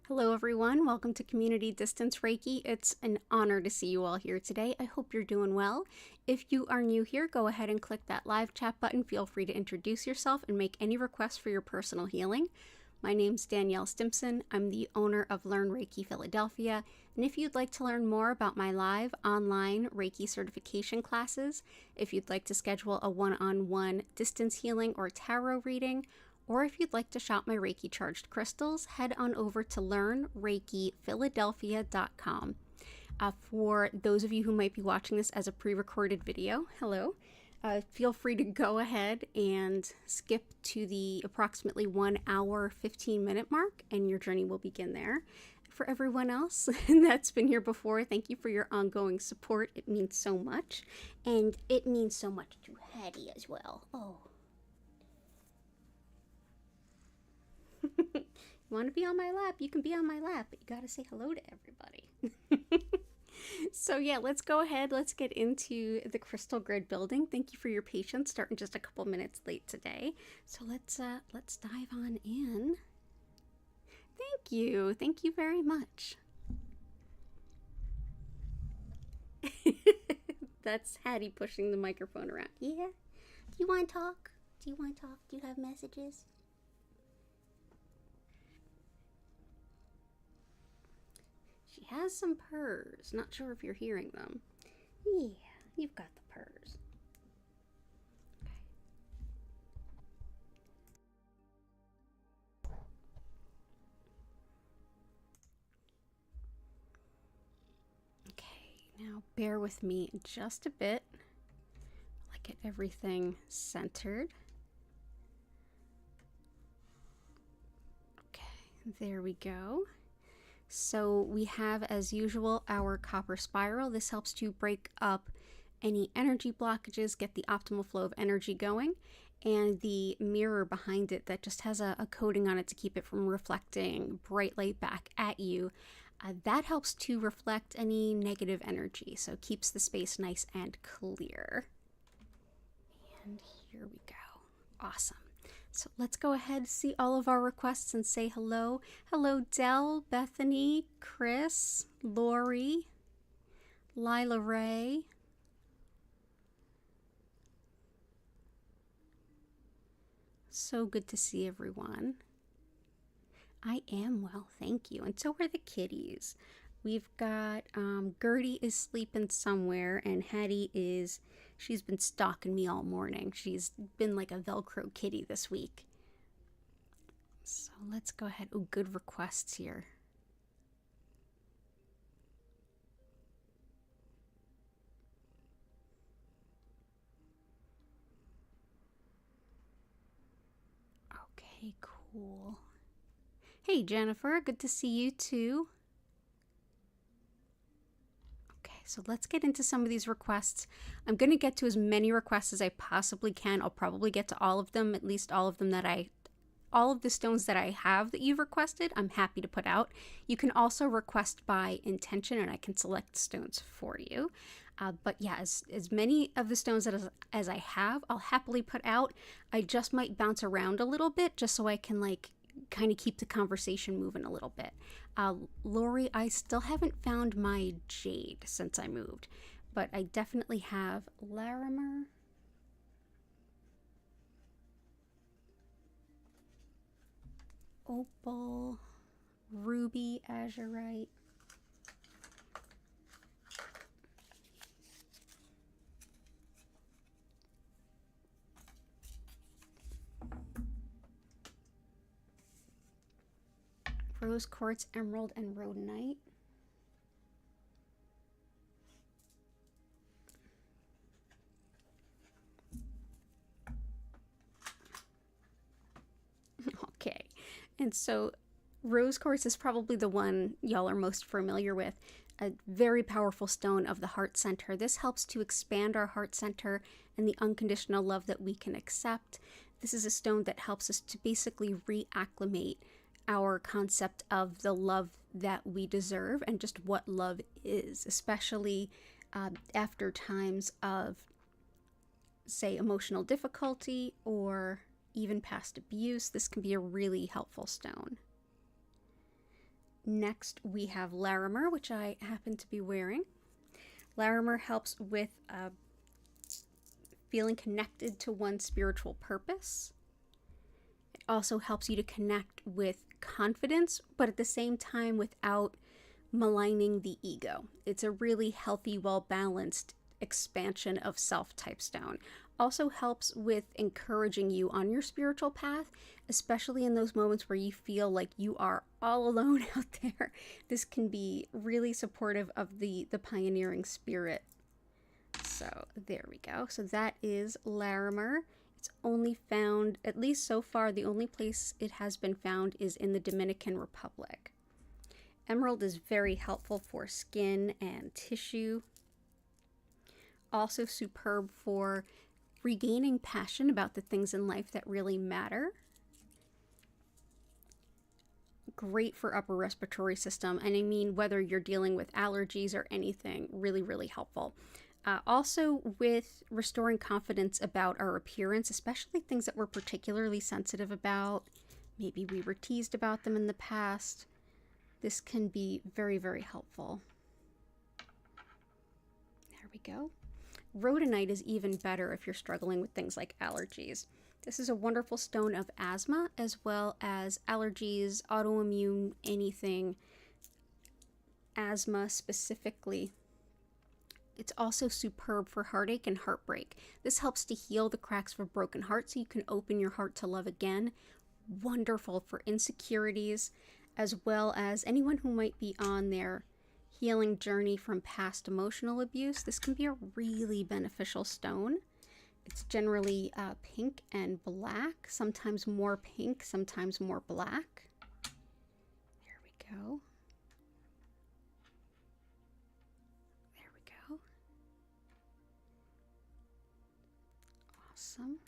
Hello everyone, welcome to Community Distance Reiki. It's an honor to see you all here today. I hope you're doing well. If you are new here, go ahead and click that live chat button. Feel free to introduce yourself and make any requests for your personal healing. My name's Danielle Stimpson. I'm the owner of Learn Reiki Philadelphia. And if you'd like to learn more about my live online Reiki certification classes, if you'd like to schedule a one-on-one distance healing or tarot reading, or if you'd like to shop my Reiki charged crystals, head on over to learnreikiphiladelphia.com. For those of you who might be watching this as a pre-recorded video, hello. Feel free to go ahead and skip to the approximately 1 hour, 15-minute mark, and your journey will begin there. For everyone else that's been here before, thank you for your ongoing support. It means so much. And it means so much to Hattie as well. Oh. You want to be on my lap, you can be on my lap, but you got to say hello to everybody. So yeah, let's go ahead. Let's get into the crystal grid building. Thank you for your patience, starting just a couple minutes late today. So let's dive on in. Thank you very much. That's Hattie pushing the microphone around. Yeah, do you want to talk? Do you have messages? She has some purrs. Not sure if you're hearing them. Yeah, you've got the purrs. Okay, now bear with me just a bit. I'll get everything centered. Okay, there we go. So we have, as usual, our copper spiral. This helps to break up any energy blockages, get the optimal flow of energy going, and the mirror behind it that just has a coating on it to keep it from reflecting bright light back at you. That helps to reflect any negative energy, so keeps the space nice and clear. And here we go. Awesome. So let's go ahead, see all of our requests and say hello. Hello, Dell, Bethany, Chris, Lori, Lila Ray. So good to see everyone. I am well, thank you. And so are the kitties. We've got Gertie is sleeping somewhere, and Hattie she's been stalking me all morning. She's been like a Velcro kitty this week. So let's go ahead. Oh, good requests here. Okay, cool. Hey, Jennifer, good to see you too. So let's get into some of these requests. I'm going to get to as many requests as I possibly can. I'll probably get to all of them, at least all of them all of the stones that I have that you've requested, I'm happy to put out. You can also request by intention, and I can select stones for you. But yeah, as many of the stones as I have, I'll happily put out. I just might bounce around a little bit just so I can kind of keep the conversation moving a little bit. Lori, I still haven't found my jade since I moved, but I definitely have Larimer, opal, ruby, azurite, rose quartz, emerald, and rhodonite. Okay, and so rose quartz is probably the one y'all are most familiar with. A very powerful stone of the heart center. This helps to expand our heart center and the unconditional love that we can accept. This is a stone that helps us to basically reacclimate our concept of the love that we deserve and just what love is, especially after times of, say, emotional difficulty or even past abuse. This can be a really helpful stone. Next, we have Larimer, which I happen to be wearing. Larimer helps with feeling connected to one's spiritual purpose. It also helps you to connect with confidence, but at the same time without maligning the ego. It's a really healthy, well-balanced expansion of self-type stone. Also helps with encouraging you on your spiritual path, especially in those moments where you feel like you are all alone out there. This can be really supportive of the pioneering spirit. So there we go. So that is Larimer. It's only found, at least so far, the only place it has been found is in the Dominican Republic. Emerald is very helpful for skin and tissue. Also superb for regaining passion about the things in life that really matter. Great for upper respiratory system, and I mean whether you're dealing with allergies or anything, really, really helpful. Also with restoring confidence about our appearance, especially things that we're particularly sensitive about. Maybe we were teased about them in the past. This can be very, very helpful. There we go. Rhodonite is even better if you're struggling with things like allergies. This is a wonderful stone of asthma, as well as allergies, autoimmune, anything, asthma specifically. It's also superb for heartache and heartbreak. This helps to heal the cracks of a broken heart so you can open your heart to love again. Wonderful for insecurities, as well as anyone who might be on their healing journey from past emotional abuse. This can be a really beneficial stone. It's generally pink and black, sometimes more pink, sometimes more black. There we go. There we go. Awesome.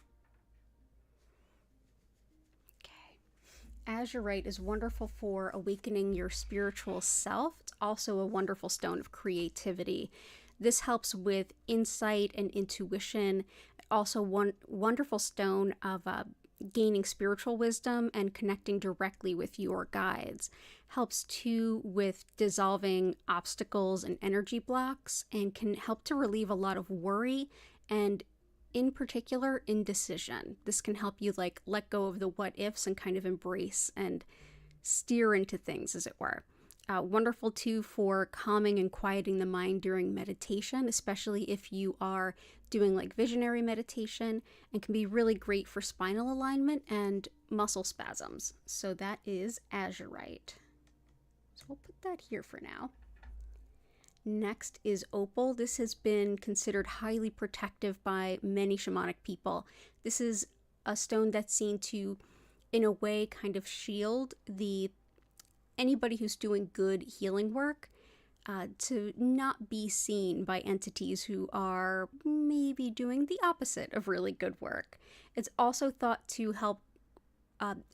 Azurite is wonderful for awakening your spiritual self. It's also a wonderful stone of creativity. This helps with insight and intuition. Also one wonderful stone of gaining spiritual wisdom and connecting directly with your guides. Helps too with dissolving obstacles and energy blocks, and can help to relieve a lot of worry and in particular, indecision. This can help you like let go of the what ifs and kind of embrace and steer into things, as it were. Wonderful too for calming and quieting the mind during meditation, especially if you are doing like visionary meditation, and can be really great for spinal alignment and muscle spasms. So that is azurite. So we'll put that here for now. Next is opal. This has been considered highly protective by many shamanic people. This is a stone that's seen to, in a way, kind of shield anybody who's doing good healing work to not be seen by entities who are maybe doing the opposite of really good work. It's also thought to help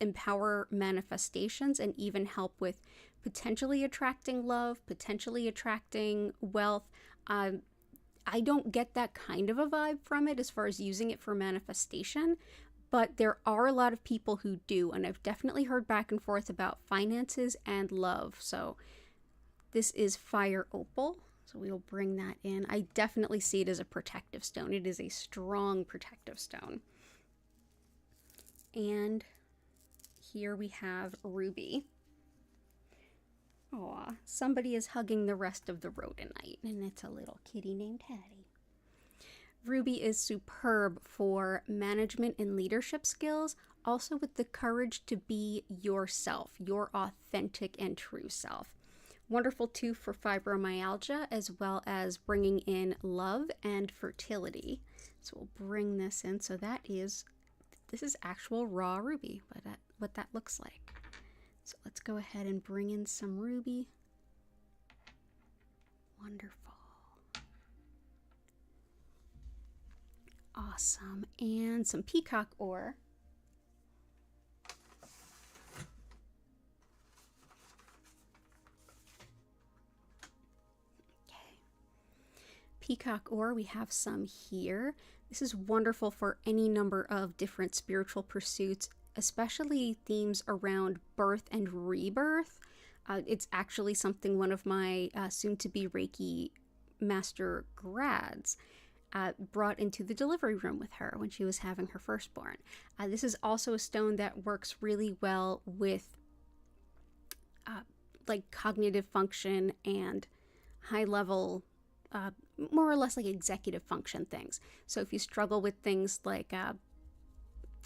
empower manifestations and even help with potentially attracting love, potentially attracting wealth. I don't get that kind of a vibe from it as far as using it for manifestation, but there are a lot of people who do, and I've definitely heard back and forth about finances and love. So this is fire opal, so we'll bring that in. I definitely see it as a protective stone. It is a strong protective stone. And here we have ruby. Aw, somebody is hugging the rest of the rhodonite, and it's a little kitty named Hattie. Ruby is superb for management and leadership skills, also with the courage to be yourself, your authentic and true self. Wonderful too for fibromyalgia, as well as bringing in love and fertility. So we'll bring this in. So this is actual raw ruby, what that looks like. So let's go ahead and bring in some ruby. Wonderful. Awesome. And some peacock ore. Okay. Peacock ore, we have some here. This is wonderful for any number of different spiritual pursuits, especially themes around birth and rebirth. It's actually something one of my soon-to-be Reiki master grads brought into the delivery room with her when she was having her firstborn. This is also a stone that works really well with like cognitive function and high level, more or less like executive function things. So if you struggle with things like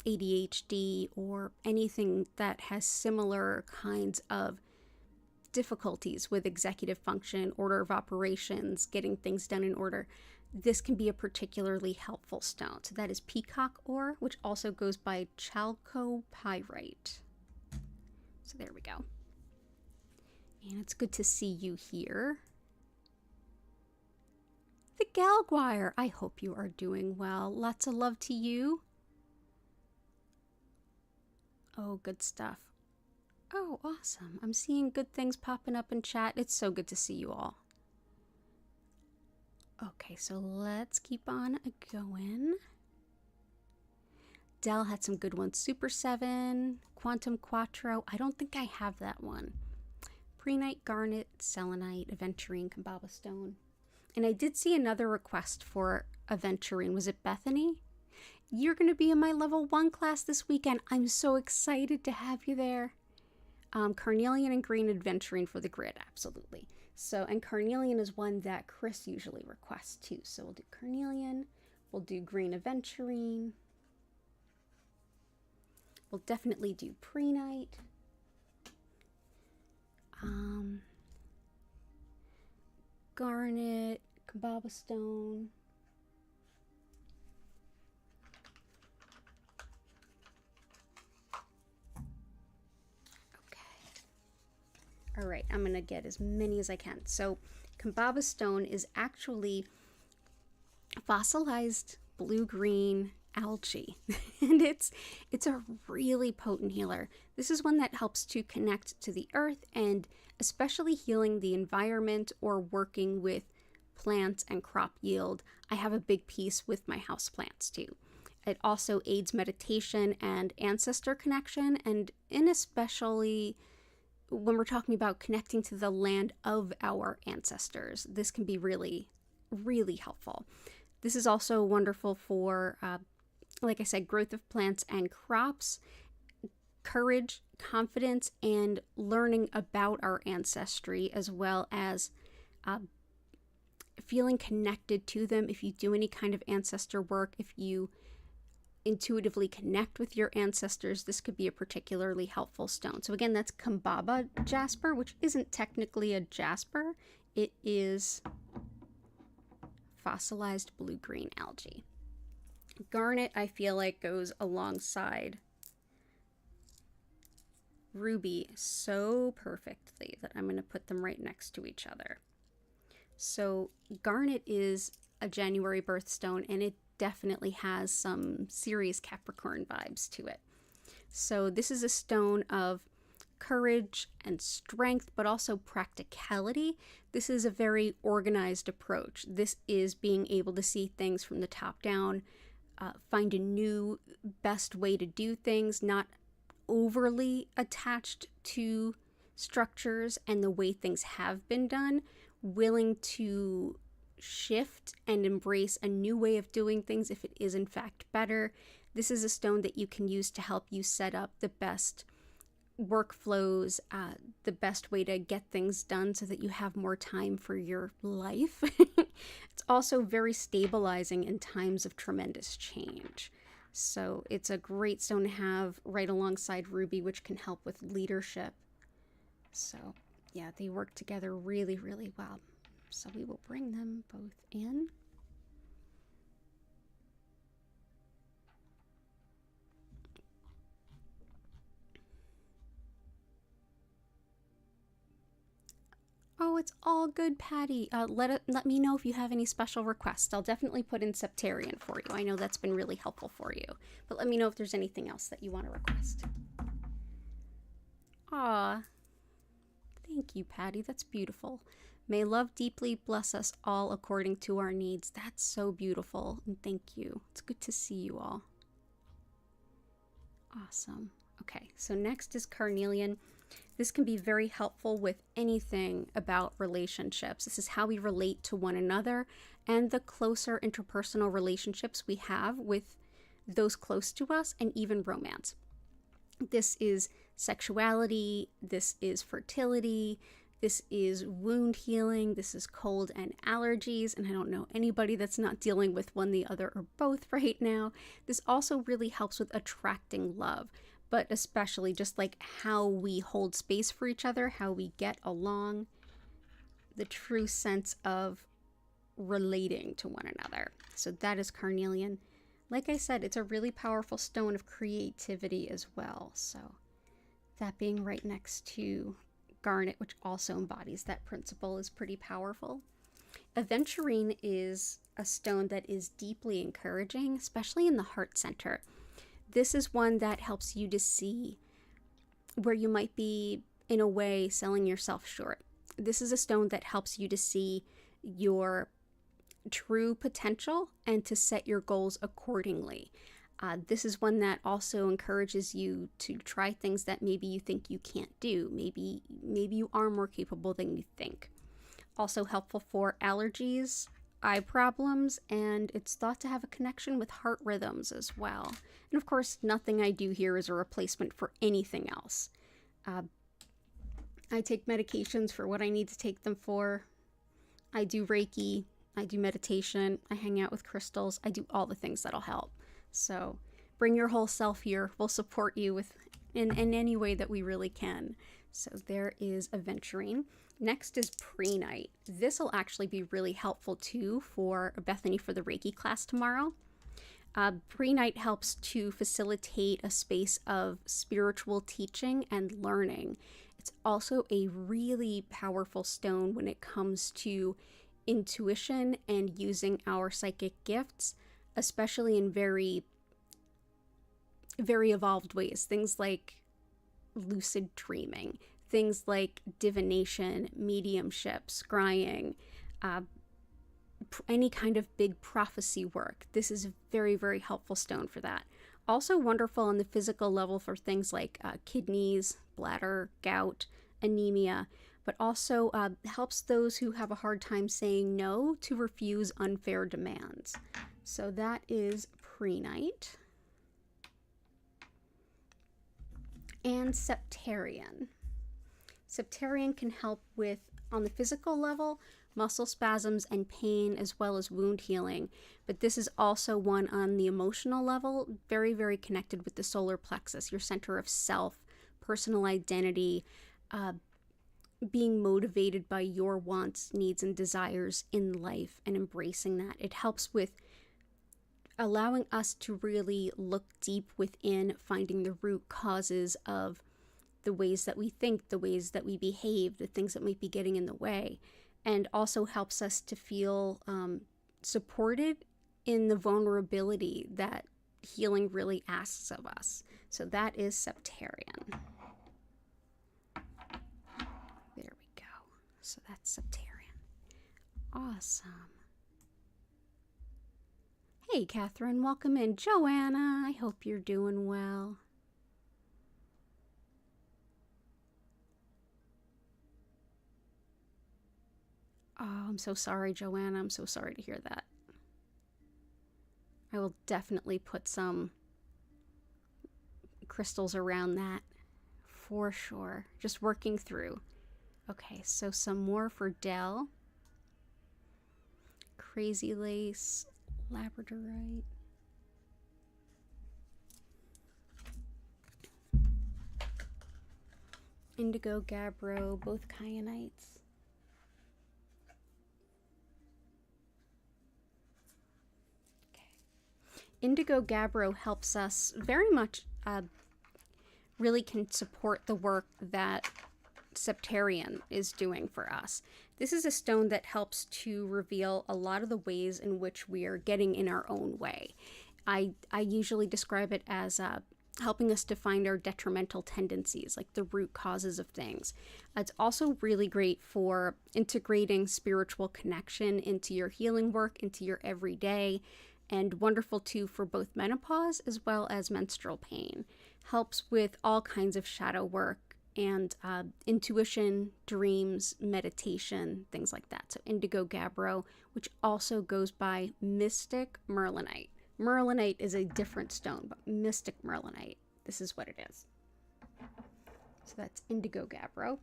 ADHD or anything that has similar kinds of difficulties with executive function, order of operations, getting things done in order, this can be a particularly helpful stone. So that is peacock ore, which also goes by chalcopyrite. So there we go. And it's good to see you here. The Galguire, I hope you are doing well. Lots of love to you. Oh, good stuff. Oh, awesome. I'm seeing good things popping up in chat. It's so good to see you all. Okay, so let's keep on going. Dell had some good ones. Super 7, Quantum Quattro. I don't think I have that one. Prehnite, Garnet, Selenite, Aventurine, Kambaba Stone. And I did see another request for Aventurine. Was it Bethany? You're going to be in my level 1 class this weekend. I'm so excited to have you there. Carnelian and Green Aventurine for the grid, absolutely. So, and Carnelian is one that Chris usually requests too. So we'll do Carnelian, we'll do Green Aventurine. We'll definitely do Prehnite. Garnet, Kambaba Stone. All right, I'm going to get as many as I can. So Kambaba Stone is actually fossilized blue-green algae. And it's a really potent healer. This is one that helps to connect to the earth and especially healing the environment or working with plants and crop yield. I have a big piece with my house plants too. It also aids meditation and ancestor connection, and in especially when we're talking about connecting to the land of our ancestors, this can be really, really helpful. This is also wonderful for, like I said, growth of plants and crops, courage, confidence, and learning about our ancestry, as well as feeling connected to them. If you do any kind of ancestor work, if you intuitively connect with your ancestors, this could be a particularly helpful stone. So again, that's Kambaba jasper, which isn't technically a jasper. It is fossilized blue-green algae. Garnet, I feel like, goes alongside ruby so perfectly that I'm going to put them right next to each other. So garnet is a January birthstone, and it definitely has some serious Capricorn vibes to it. So this is a stone of courage and strength, but also practicality. This is a very organized approach. This is being able to see things from the top down, find a new best way to do things, not overly attached to structures and the way things have been done, willing to shift and embrace a new way of doing things if it is in fact better. This is a stone that you can use to help you set up the best workflows, the best way to get things done so that you have more time for your life. It's also very stabilizing in times of tremendous change. So it's a great stone to have right alongside ruby, which can help with leadership. So yeah, they work together really, really well. So we will bring them both in. Oh, it's all good, Patty. Let me know if you have any special requests. I'll definitely put in Septarian for you. I know that's been really helpful for you. But let me know if there's anything else that you want to request. Aw. Thank you, Patty. That's beautiful. May love deeply bless us all according to our needs. That's so beautiful. And thank you. It's good to see you all. Awesome. Okay, so next is carnelian. This can be very helpful with anything about relationships. This is how we relate to one another and the closer interpersonal relationships we have with those close to us, and even romance. This is sexuality, this is fertility, this is wound healing, this is cold and allergies, and I don't know anybody that's not dealing with one, the other, or both right now. This also really helps with attracting love, but especially just like how we hold space for each other, how we get along, the true sense of relating to one another. So that is carnelian. Like I said, it's a really powerful stone of creativity as well. So that being right next to garnet, which also embodies that principle, is pretty powerful. Aventurine is a stone that is deeply encouraging, especially in the heart center. This is one that helps you to see where you might be, in a way, selling yourself short. This is a stone that helps you to see your true potential and to set your goals accordingly. This is one that also encourages you to try things that maybe you think you can't do. Maybe you are more capable than you think. Also helpful for allergies, eye problems, and it's thought to have a connection with heart rhythms as well. And of course, nothing I do here is a replacement for anything else. I take medications for what I need to take them for. I do Reiki, I do meditation, I hang out with crystals, I do all the things that'll help. So bring your whole self here. We'll support you in any way that we really can. So there is aventurine. Next is prehnite. This will actually be really helpful too for Bethany for the Reiki class tomorrow. Prehnite helps to facilitate a space of spiritual teaching and learning. It's also a really powerful stone when it comes to intuition and using our psychic gifts, especially in very, very evolved ways. Things like lucid dreaming, things like divination, mediumship, scrying, any kind of big prophecy work. This is a very, very helpful stone for that. Also wonderful on the physical level for things like kidneys, bladder, gout, anemia, but also helps those who have a hard time saying no to refuse unfair demands. So that is prehnite. And septarian. Septarian can help with, on the physical level, muscle spasms and pain, as well as wound healing. But this is also one on the emotional level, very, very connected with the solar plexus, your center of self, personal identity, being motivated by your wants, needs, and desires in life and embracing that. It helps with allowing us to really look deep within, finding the root causes of the ways that we think, the ways that we behave, the things that might be getting in the way, and also helps us to feel supported in the vulnerability that healing really asks of us. So that is septarian. There we go. So that's septarian. Awesome. Hey, Catherine, welcome in. Joanna, I hope you're doing well. Oh, I'm so sorry, Joanna. I'm so sorry to hear that. I will definitely put some crystals around that for sure. Just working through. Okay, so some more for Dell. Crazy lace, labradorite. Indigo gabbro, both kyanites. Indigo gabbro helps us very much, really can support the work that septarian is doing for us. This is a stone that helps to reveal a lot of the ways in which we are getting in our own way. I usually describe it as helping us to find our detrimental tendencies, like the root causes of things. It's also really great for integrating spiritual connection into your healing work, into your everyday, and wonderful too for both menopause as well as menstrual pain. Helps with all kinds of shadow work and intuition, dreams, meditation, things like that. So indigo gabbro, which also goes by mystic merlinite. Merlinite is a different stone, but mystic merlinite, this is what it is. So that's indigo gabbro.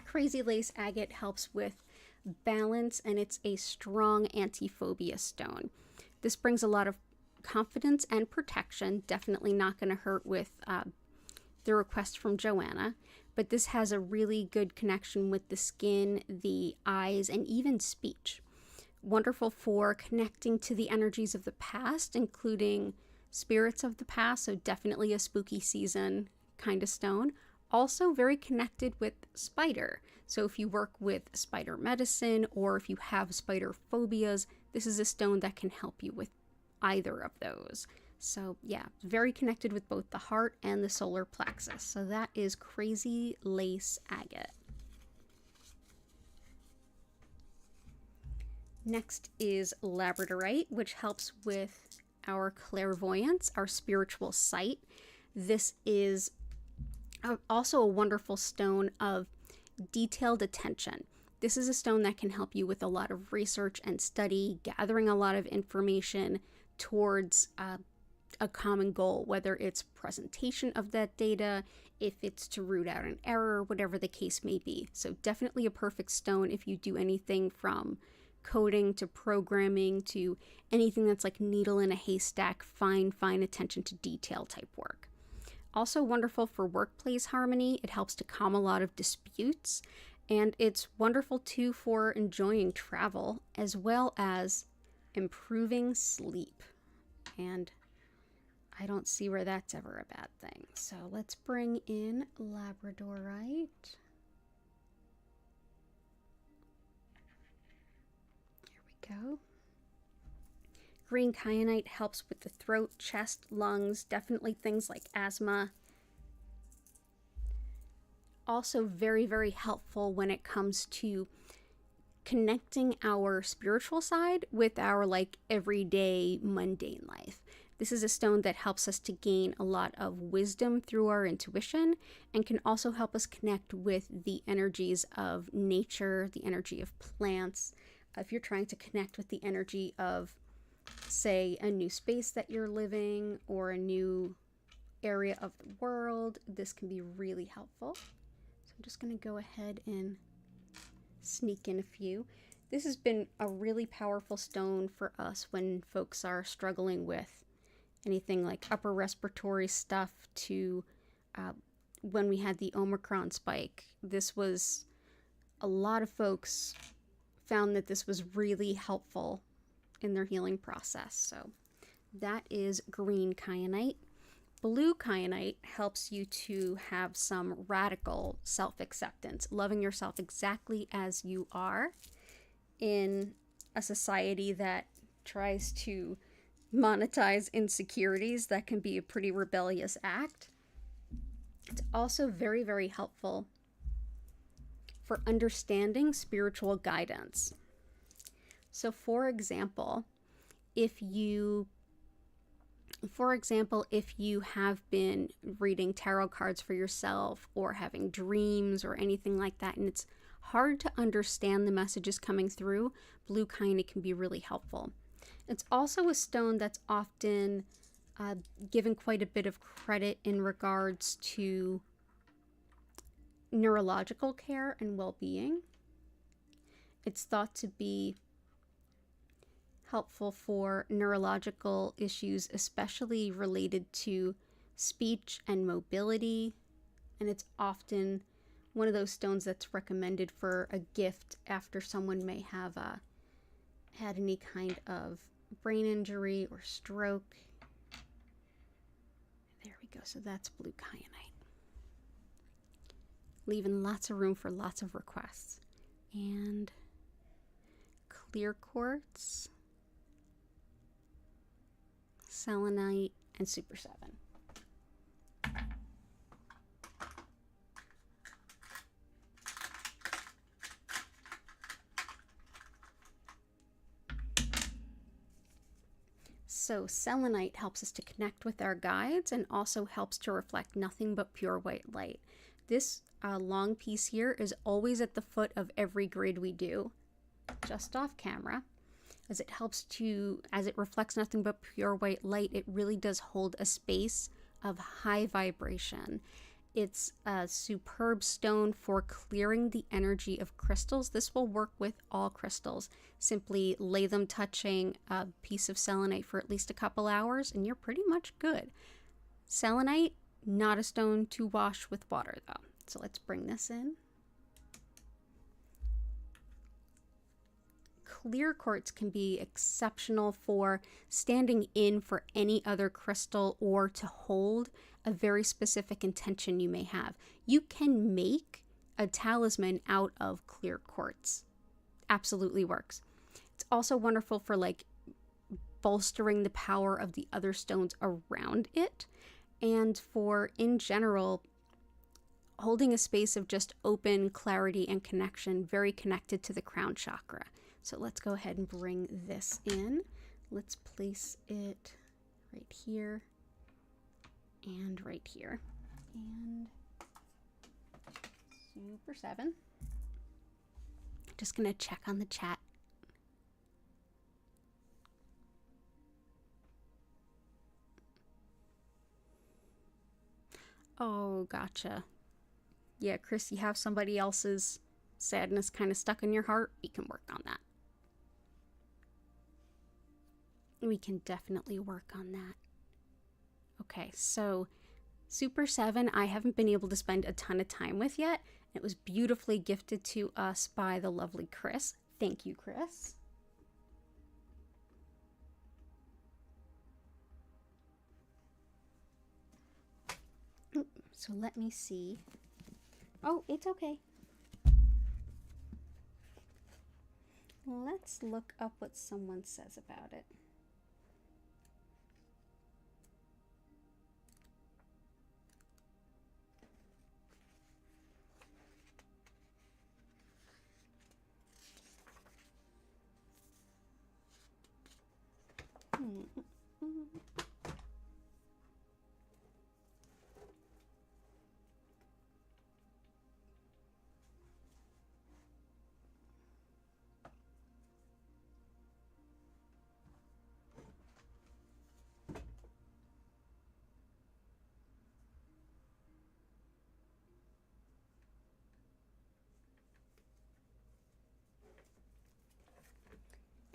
Crazy lace agate helps with balance, and it's a strong anti-phobia stone. This brings a lot of confidence and protection. Definitely not going to hurt with the request from Joanna, but this has a really good connection with the skin, the eyes, and even speech. Wonderful for connecting to the energies of the past, including spirits of the past, so definitely a spooky season kind of stone. Also very connected with spider. So if you work with spider medicine or if you have spider phobias, this is a stone that can help you with either of those. So yeah, very connected with both the heart and the solar plexus. So that is crazy lace agate. Next is labradorite, which helps with our clairvoyance, our spiritual sight. This is also a wonderful stone of detailed attention. This is a stone that can help you with a lot of research and study, gathering a lot of information towards a common goal, whether it's presentation of that data, if it's to root out an error, whatever the case may be. So definitely a perfect stone if you do anything from coding to programming to anything that's like needle in a haystack, fine attention to detail type work. Also wonderful for workplace harmony. It helps to calm a lot of disputes, and it's wonderful too for enjoying travel as well as improving sleep. And I don't see where that's ever a bad thing. So let's bring in labradorite. There we go. Green kyanite helps with the throat, chest, lungs, definitely things like asthma. Also very helpful when it comes to connecting our spiritual side with our like everyday mundane life. This is a stone that helps us to gain a lot of wisdom through our intuition and can also help us connect with the energies of nature, the energy of plants. If you're trying to connect with the energy of, say, a new space that you're living or a new area of the world, this can be really helpful. So I'm just going to go ahead and sneak in a few. This has been a really powerful stone for us when folks are struggling with anything like upper respiratory stuff to when we had the Omicron spike. This was, a lot of folks found that this was really helpful in their healing process. So that is green kyanite. Blue kyanite helps you to have some radical self-acceptance, loving yourself exactly as you are in a society that tries to monetize insecurities. That can be a pretty rebellious act. It's also very helpful for understanding spiritual guidance. So for example, if you have been reading tarot cards for yourself or having dreams or anything like that, and it's hard to understand the messages coming through, blue kyanite can be really helpful. It's also a stone that's often given quite a bit of credit in regards to neurological care and well-being. It's thought to be helpful for neurological issues, especially related to speech and mobility, and it's often one of those stones that's recommended for a gift after someone may have had any kind of brain injury or stroke. There we go. So that's blue kyanite. Leaving lots of room for lots of requests. And clear quartz, selenite, and Super 7. So selenite helps us to connect with our guides and also helps to reflect nothing but pure white light. This long piece here is always at the foot of every grid we do, just off camera, as it helps to, as it reflects nothing but pure white light, it really does hold a space of high vibration. It's a superb stone for clearing the energy of crystals. This will work with all crystals. Simply lay them touching a piece of selenite for at least a couple hours and you're pretty much good. Selenite, not a stone to wash with water though. So let's bring this in. Clear quartz can be exceptional for standing in for any other crystal or to hold a very specific intention you may have. You can make a talisman out of clear quartz. Absolutely works. It's also wonderful for like bolstering the power of the other stones around it, and for in general holding a space of just open clarity and connection, very connected to the crown chakra. So let's go ahead and bring this in. Let's place it right here and right here. And Super 7. Just gonna check on the chat. Oh, gotcha. Yeah, Chris, you have somebody else's sadness kind of stuck in your heart. We can work on that. We can definitely work on that. Okay, so Super 7, I haven't been able to spend a ton of time with yet. It was beautifully gifted to us by the lovely Chris. Thank you, Chris. So let me see. Oh, it's okay. Let's look up what someone says about it.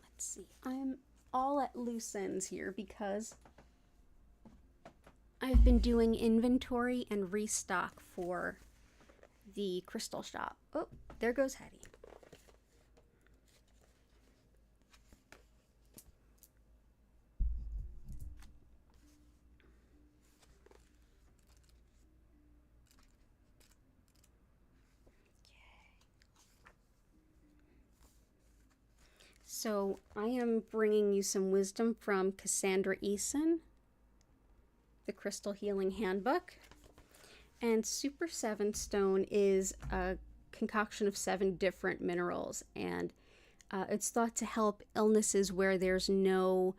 Let's see. I'm all at loose ends here because I've been doing inventory and restock for the crystal shop. Oh, there goes Hattie. So I am bringing you some wisdom from Cassandra Eason, the Crystal Healing Handbook. And Super 7 stone is a concoction of 7 different minerals, and it's thought to help illnesses where there's no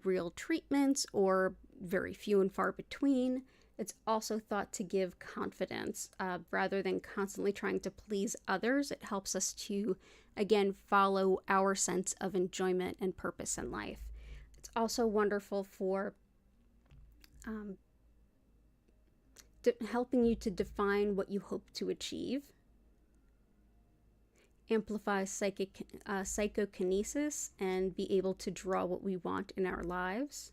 real treatments or very few and far between. It's also thought to give confidence. Rather than constantly trying to please others, it helps us to, again, follow our sense of enjoyment and purpose in life. It's also wonderful for helping you to define what you hope to achieve, amplify psychokinesis, and be able to draw what we want in our lives.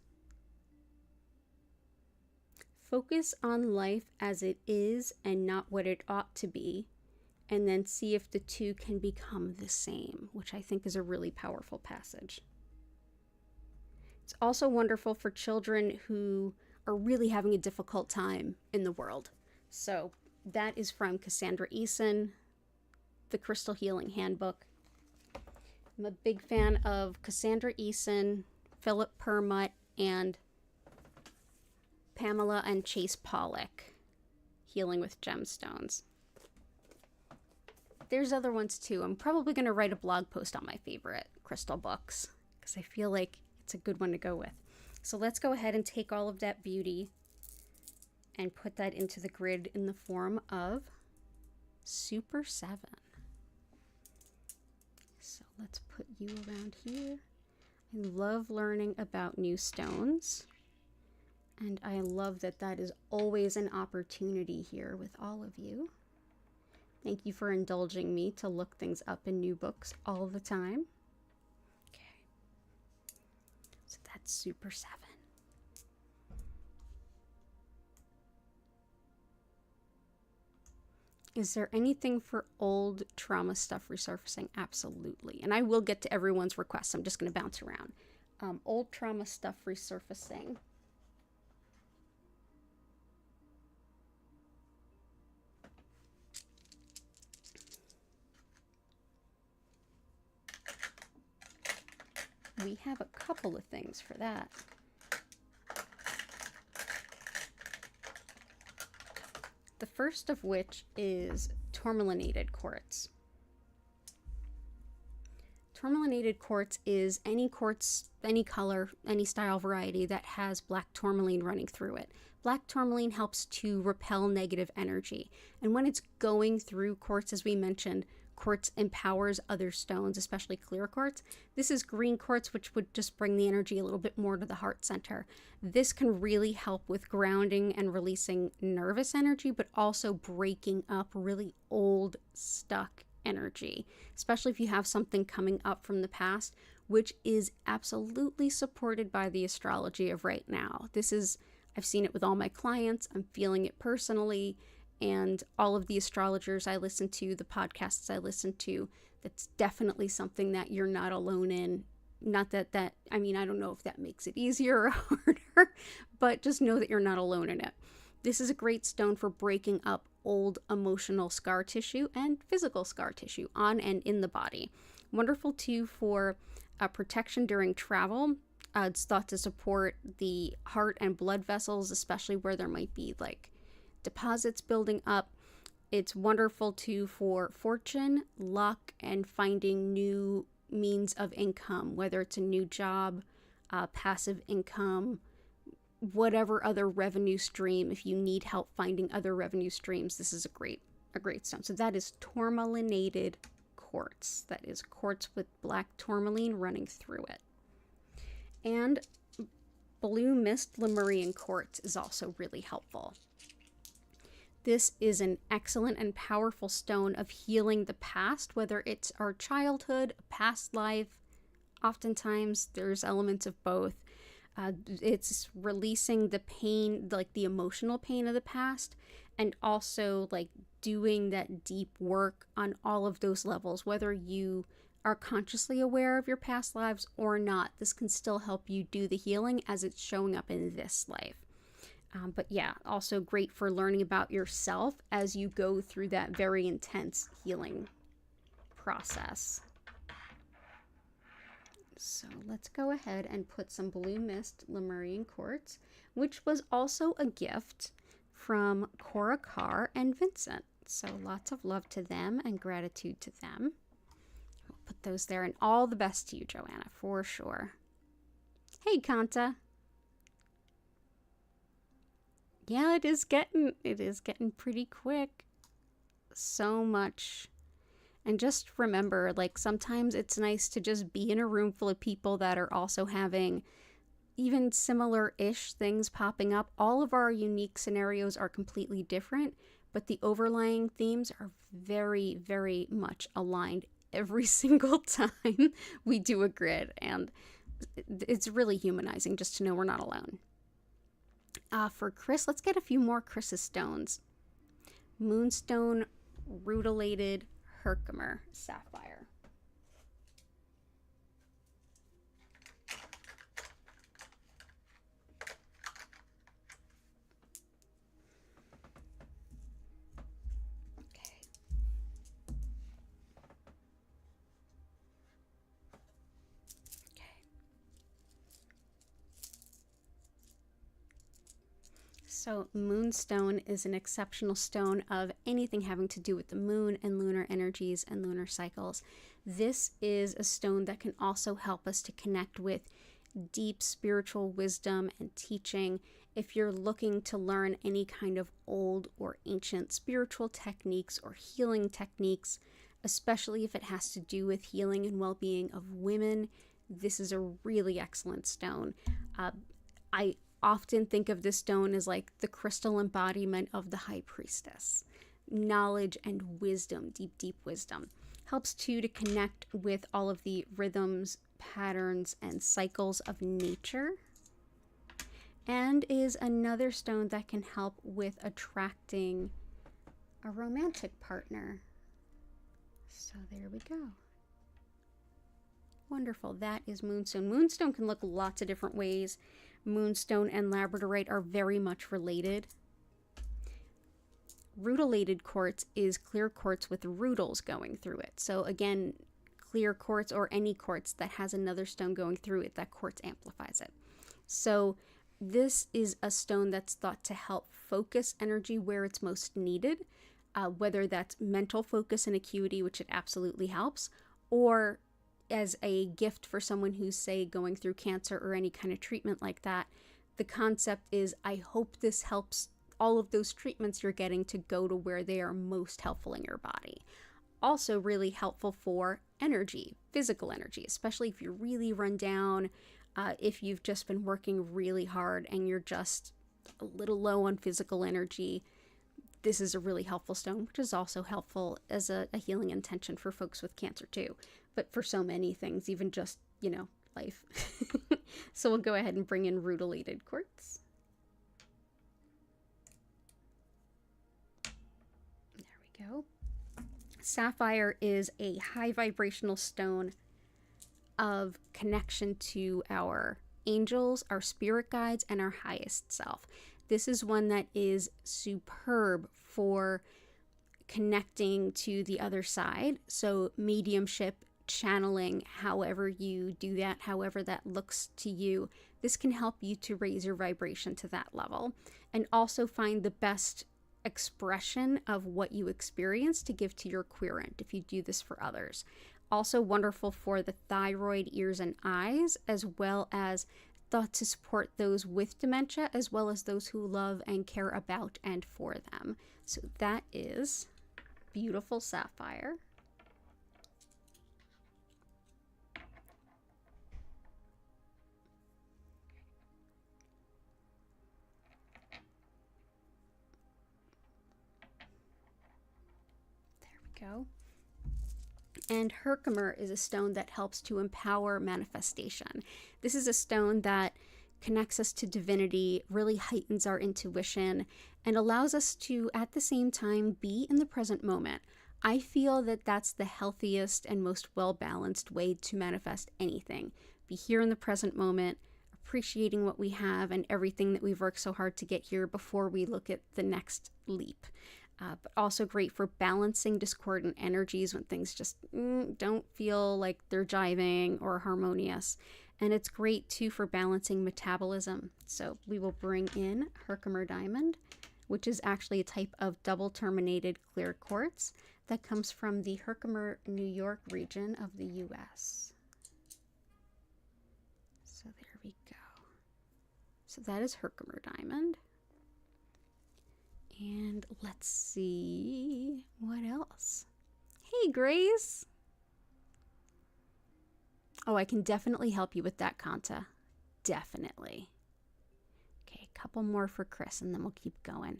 Focus on life as it is and not what it ought to be, and then see if the two can become the same, which I think is a really powerful passage. It's also wonderful for children who are really having a difficult time in the world. So that is from Cassandra Eason, the Crystal Healing Handbook. I'm a big fan of Cassandra Eason, Philip Permutt, and Pamela and Chase Pollock, Healing with Gemstones. There's other ones too. I'm probably going to write a blog post on my favorite crystal books because I feel like It's a good one to go with. So let's go ahead and take all of that beauty and put that into the grid in the form of Super 7. So let's put you around here. I love learning about new stones. And I love that that is always an opportunity here with all of you. Thank you for indulging me to look things up in new books all the time. Okay. So that's Super 7. Is there anything for old trauma stuff resurfacing? Absolutely. And I will get to everyone's requests. I'm just going to bounce around. Old trauma stuff resurfacing. We have a couple of things for that. The first of which is tourmalinated quartz. Tourmalinated quartz is any quartz, any color, any style variety that has black tourmaline running through it. Black tourmaline helps to repel negative energy. And when it's going through quartz, as we mentioned, quartz empowers other stones, especially clear quartz. This is green quartz, which would just bring the energy a little bit more to the heart center. This can really help with grounding and releasing nervous energy, but also breaking up really old, stuck energy, especially if you have something coming up from the past, which is absolutely supported by the astrology of right now. I've seen it with all my clients. I'm feeling it personally. And all of the astrologers I listen to, the podcasts I listen to, that's definitely something that you're not alone in. Not that, I mean, I don't know if that makes it easier or harder, but just know that you're not alone in it. This is a great stone for breaking up old emotional scar tissue and physical scar tissue on and in the body. Wonderful too for protection during travel. It's thought to support the heart and blood vessels, especially where there might be like deposits building up. It's wonderful too for fortune, luck, and finding new means of income, whether it's a new job, passive income, whatever other revenue stream. If you need help finding other revenue streams, this is a great stone. So that is tourmalinated quartz. That is quartz with black tourmaline running through it. And blue mist Lemurian quartz is also really helpful. This is an excellent and powerful stone of healing the past, whether it's our childhood, past life. Oftentimes there's elements of both. It's releasing the pain, like the emotional pain of the past, and also like doing that deep work on all of those levels, whether you are consciously aware of your past lives or not. This can still help you do the healing as it's showing up in this life. But yeah, also great for learning about yourself as you go through that very intense healing process. So let's go ahead and put some blue mist Lemurian quartz, which was also a gift from Cora Carr and Vincent. So lots of love to them and gratitude to them. We'll put those there, and all the best to you, Joanna, for sure. Hey, Kanta. Yeah, it is getting pretty quick. So much. And just remember, like, sometimes it's nice to just be in a room full of people that are also having even similar-ish things popping up. All of our unique scenarios are completely different, but the overlying themes are very, very much aligned every single time we do a grid. And it's really humanizing just to know we're not alone. For Chris, let's get a few more Chris's stones. Moonstone Rutilated Herkimer Sapphire. So Moonstone is an exceptional stone of anything having to do with the moon and lunar energies and lunar cycles. This is a stone that can also help us to connect with deep spiritual wisdom and teaching. If you're looking to learn any kind of old or ancient spiritual techniques or healing techniques, especially if it has to do with healing and well-being of women, this is a really excellent stone. I often think of this stone as like the crystal embodiment of the high priestess. Knowledge and wisdom, deep, deep wisdom. Helps too to connect with all of the rhythms, patterns, and cycles of nature. And is another stone that can help with attracting a romantic partner. So there we go. Wonderful. That is moonstone. Moonstone can look lots of different ways. Moonstone and labradorite are very much related. Rutilated quartz is clear quartz with rutils going through it. So again, clear quartz or any quartz that has another stone going through it, that quartz amplifies it. So this is a stone that's thought to help focus energy where it's most needed, whether that's mental focus and acuity, which it absolutely helps, or as a gift for someone who's, say, going through cancer or any kind of treatment like that. The concept is, I hope this helps all of those treatments you're getting to go to where they are most helpful in your body. Also really helpful for energy, physical energy, especially if you're really run down, if you've just been working really hard and you're just a little low on physical energy. This is a really helpful stone, which is also helpful as a healing intention for folks with cancer too, but for so many things, even just, life. So we'll go ahead and bring in rutilated quartz. Go. Sapphire is a high vibrational stone of connection to our angels, our spirit guides, and our highest self. This is one that is superb for connecting to the other side. So mediumship, channeling, however you do that, however that looks to you, this can help you to raise your vibration to that level and also find the best expression of what you experience to give to your querent if you do this for others. Also wonderful for the thyroid, ears, and eyes, as well as thought to support those with dementia, as well as those who love and care about and for them. So that is beautiful sapphire. Go. And Herkimer is a stone that helps to empower manifestation. This is a stone that connects us to divinity, really heightens our intuition, and allows us to, at the same time, be in the present moment. I feel that that's the healthiest and most well-balanced way to manifest anything. Be here in the present moment, appreciating what we have and everything that we've worked so hard to get here before we look at the next leap. But also great for balancing discordant energies when things just don't feel like they're jiving or harmonious. And it's great too for balancing metabolism. So we will bring in Herkimer diamond, which is actually a type of double terminated clear quartz that comes from the Herkimer, New York region of the US. So there we go. So that is Herkimer diamond. And let's see what else. Hey, Grace. Oh, I can definitely help you with that, Kanta. Definitely. Okay, a couple more for Chris, and then we'll keep going.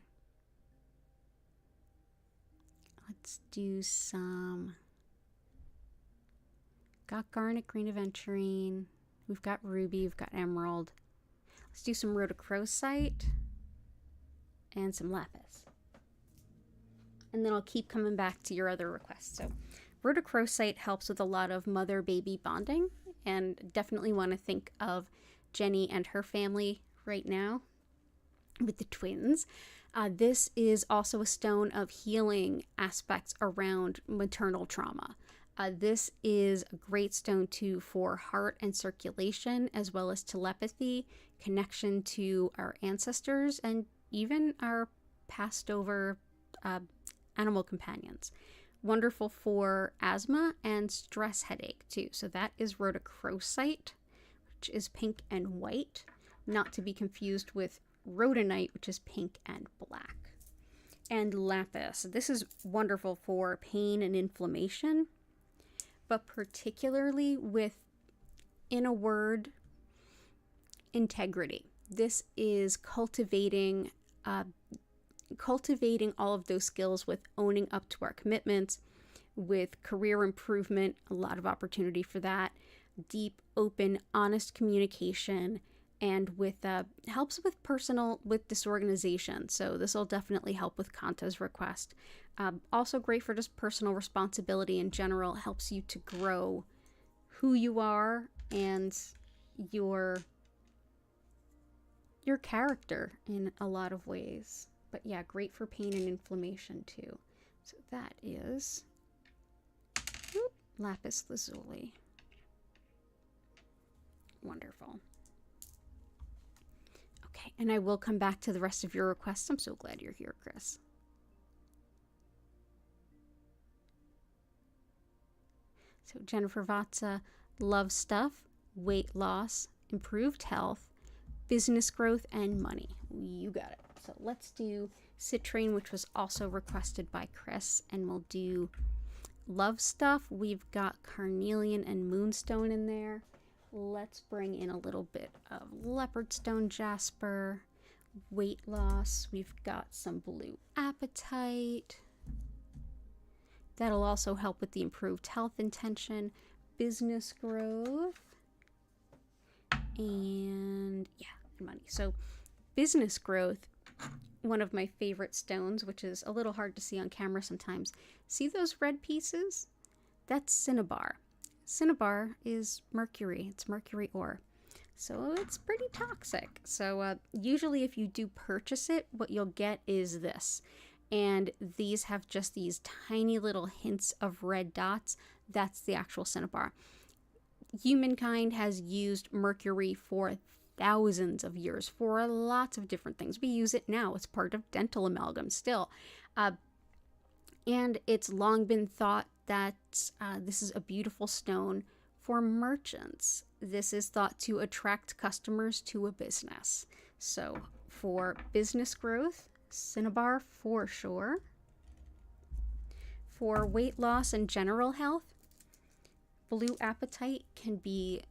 Let's do some... Got garnet, green aventurine. We've got ruby, we've got emerald. Let's do some rhodochrosite and some lapis. And then I'll keep coming back to your other requests. So rhodochrosite helps with a lot of mother-baby bonding, and definitely want to think of Jenny and her family right now with the twins. This is also a stone of healing aspects around maternal trauma. This is a great stone too for heart and circulation, as well as telepathy, connection to our ancestors, and even our passed over animal companions. Wonderful for asthma and stress headache too. So that is rhodochrosite, which is pink and white, not to be confused with rhodonite, which is pink and black. And lapis. This is wonderful for pain and inflammation, but particularly with, in a word, integrity. This is cultivating all of those skills with owning up to our commitments, with career improvement, a lot of opportunity for that, deep, open, honest communication, and with helps with disorganization. So this will definitely help with Kanta's request. Also great for just personal responsibility in general, helps you to grow who you are and your character in a lot of ways. But yeah, great for pain and inflammation too. So that is lapis lazuli. Wonderful. Okay, and I will come back to the rest of your requests. I'm so glad you're here, Chris. So Jennifer Vatsa, love stuff, weight loss, improved health, business growth, and money. You got it. So let's do citrine, which was also requested by Chris, and we'll do love stuff. We've got carnelian and moonstone in there. Let's bring in a little bit of leopard stone jasper. Weight loss, we've got some blue apatite. That'll also help with the improved health intention, business growth, and yeah, money. So business growth, one of my favorite stones, which is a little hard to see on camera sometimes. See those red pieces? That's cinnabar. Cinnabar is mercury. It's mercury ore. So it's pretty toxic. So usually if you do purchase it, what you'll get is this. And these have just these tiny little hints of red dots. That's the actual cinnabar. Humankind has used mercury for thousands of years for lots of different things. We use it now. It's part of dental amalgam still. And it's long been thought that this is a beautiful stone for merchants. This is thought to attract customers to a business. So for business growth, cinnabar for sure. For weight loss and general health, blue apatite can be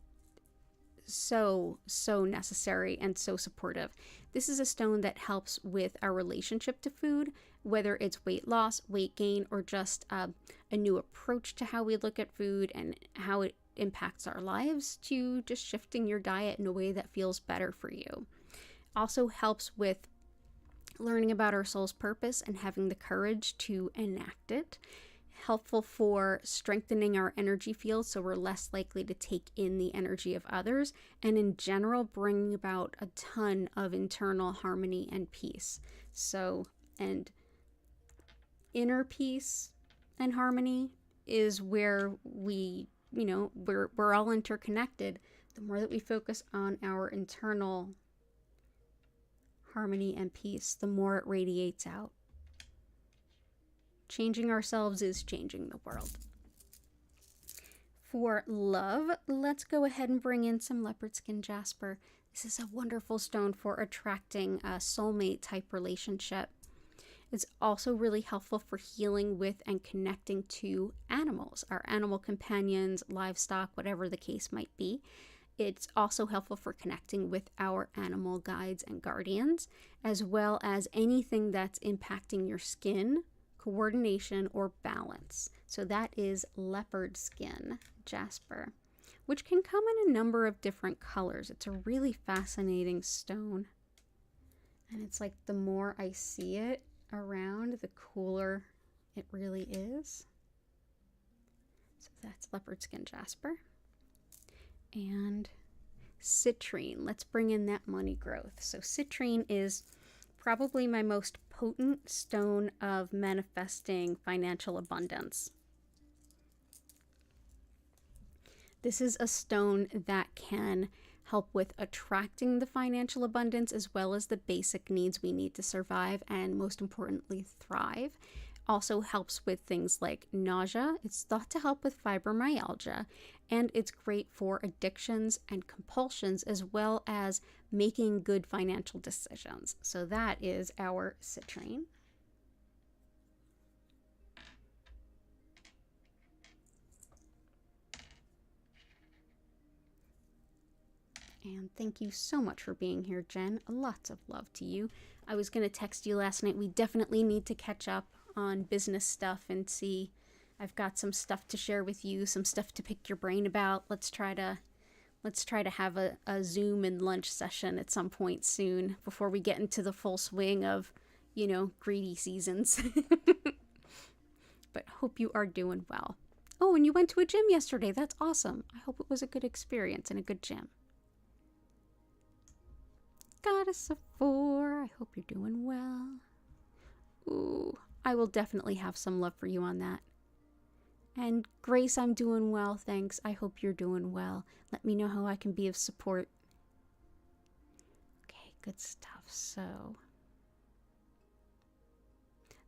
so necessary and so supportive. This is a stone that helps with our relationship to food, whether it's weight loss, weight gain, or just a new approach to how we look at food and how it impacts our lives, to just shifting your diet in a way that feels better for you. Also helps with learning about our soul's purpose and having the courage to enact it. Helpful for strengthening our energy field so we're less likely to take in the energy of others, and in general bringing about a ton of internal harmony and peace. So, and inner peace and harmony is where we're all interconnected. The more that we focus on our internal harmony and peace, the more it radiates out. Changing ourselves is changing the world. For love, let's go ahead and bring in some leopard skin jasper. This is a wonderful stone for attracting a soulmate type relationship. It's also really helpful for healing with and connecting to animals, our animal companions, livestock, whatever the case might be. It's also helpful for connecting with our animal guides and guardians, as well as anything that's impacting your skin, coordination, or balance. So that is leopard skin jasper, which can come in a number of different colors. It's a really fascinating stone. And it's like the more I see it around, the cooler it really is. So that's leopard skin jasper. And citrine. Let's bring in that money growth. So citrine is probably my most potent stone of manifesting financial abundance. This is a stone that can help with attracting the financial abundance as well as the basic needs we need to survive and, most importantly, thrive. Also helps with things like nausea. It's thought to help with fibromyalgia, and it's great for addictions and compulsions, as well as making good financial decisions. So that is our citrine. And thank you so much for being here, Jen. Lots of love to you. I was going to text you last night. We definitely need to catch up on business stuff and see. I've got some stuff to share with you, some stuff to pick your brain about. Let's try to have a Zoom and lunch session at some point soon before we get into the full swing of, greedy seasons. But hope you are doing well. Oh, and you went to a gym yesterday. That's awesome. I hope it was a good experience and a good gym. Goddess of 4, I hope you're doing well. Ooh, I will definitely have some love for you on that. And Grace, I'm doing well, thanks. I hope you're doing well. Let me know how I can be of support. Okay, good stuff. So,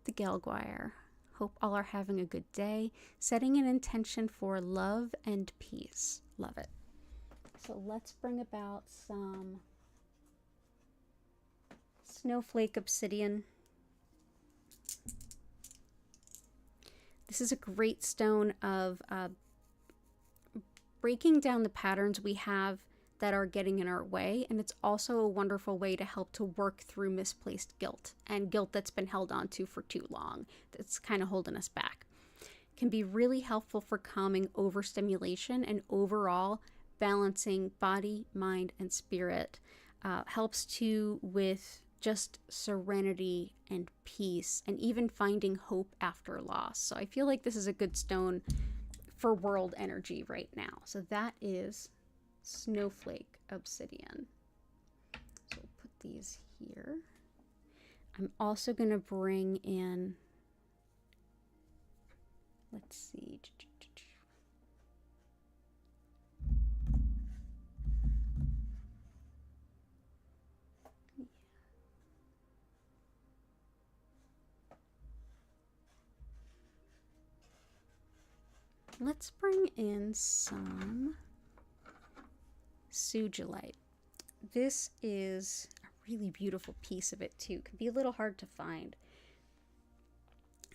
the Gelguire. Hope all are having a good day. Setting an intention for love and peace. Love it. So let's bring about some Snowflake Obsidian. This is a great stone of breaking down the patterns we have that are getting in our way, and it's also a wonderful way to help to work through misplaced guilt and guilt that's been held onto for too long, that's kind of holding us back. It can be really helpful for calming overstimulation and overall balancing body, mind, and spirit. Helps too with just serenity and peace, and even finding hope after loss. So I feel like this is a good stone for world energy right now. So that is Snowflake Obsidian. So we'll put these here. I'm also going to bring in, let's see, let's bring in some Sugilite. This is a really beautiful piece of it too. It can be a little hard to find.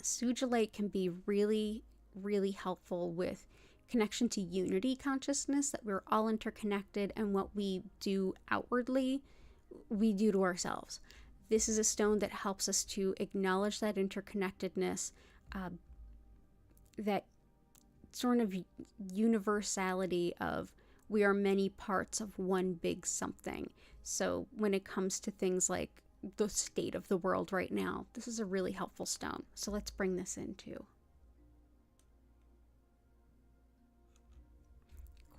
Sugilite can be really, really helpful with connection to unity consciousness, that we're all interconnected, and what we do outwardly, we do to ourselves. This is a stone that helps us to acknowledge that interconnectedness, that sort of universality of we are many parts of one big something. So when it comes to things like the state of the world right now, this is a really helpful stone. So let's bring this in too.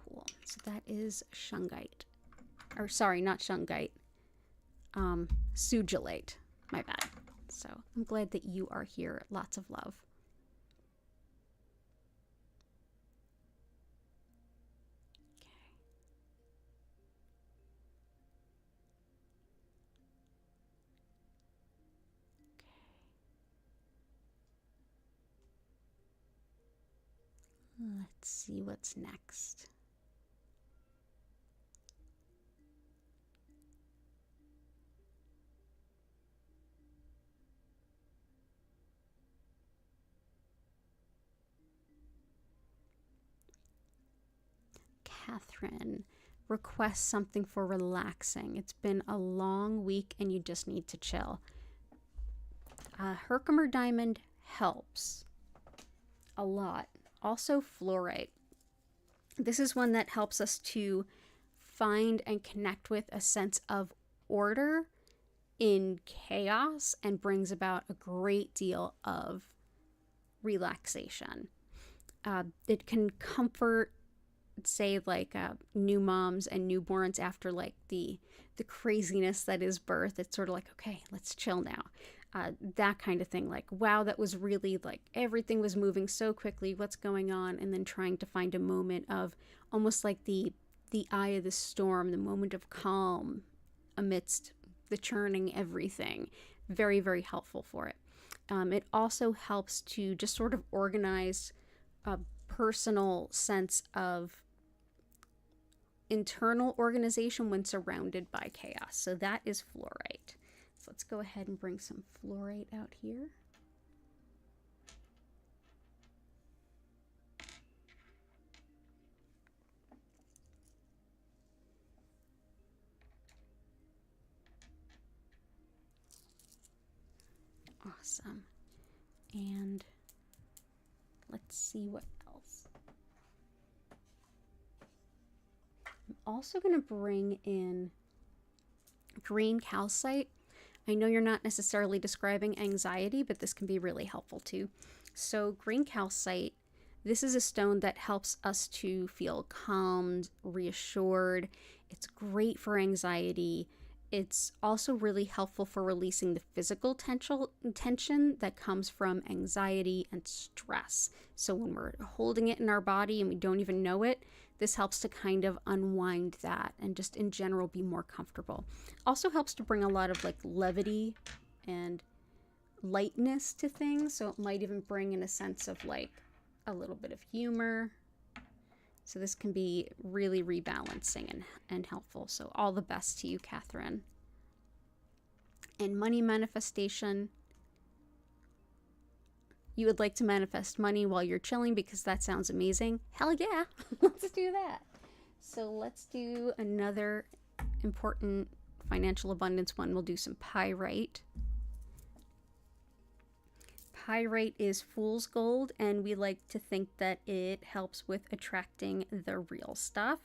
Cool. So that is shungite. Or sorry, not shungite. Sugilite. My bad. So I'm glad that you are here. Lots of love. Let's see what's next. Catherine requests something for relaxing. It's been a long week and you just need to chill. Herkimer Diamond helps a lot. Also fluorite. This is one that helps us to find and connect with a sense of order in chaos and brings about a great deal of relaxation. It can comfort, say, like new moms and newborns after like the craziness that is birth. It's sort of like, okay, let's chill now. That kind of thing, like, wow, that was really like everything was moving so quickly, what's going on? And then trying to find a moment of almost like the eye of the storm, the moment of calm amidst the churning everything. Very, very helpful for it. It also helps to just sort of organize a personal sense of internal organization when surrounded by chaos. So that is fluorite. So let's go ahead and bring some fluorite out here. Awesome. And let's see what else. I'm also going to bring in green calcite. I know you're not necessarily describing anxiety, but this can be really helpful too. So green calcite, this is a stone that helps us to feel calmed, reassured. It's great for anxiety. It's also really helpful for releasing the physical tension that comes from anxiety and stress. So when we're holding it in our body and we don't even know it, this helps to kind of unwind that and just in general be more comfortable. Also helps to bring a lot of like levity and lightness to things. So it might even bring in a sense of like a little bit of humor. So this can be really rebalancing and helpful. So all the best to you, Catherine. And money manifestation. You would like to manifest money while you're chilling because that sounds amazing. Hell yeah, let's do that. So let's do another important financial abundance one. We'll do some pyrite. Pyrite is fool's gold, and we like to think that it helps with attracting the real stuff.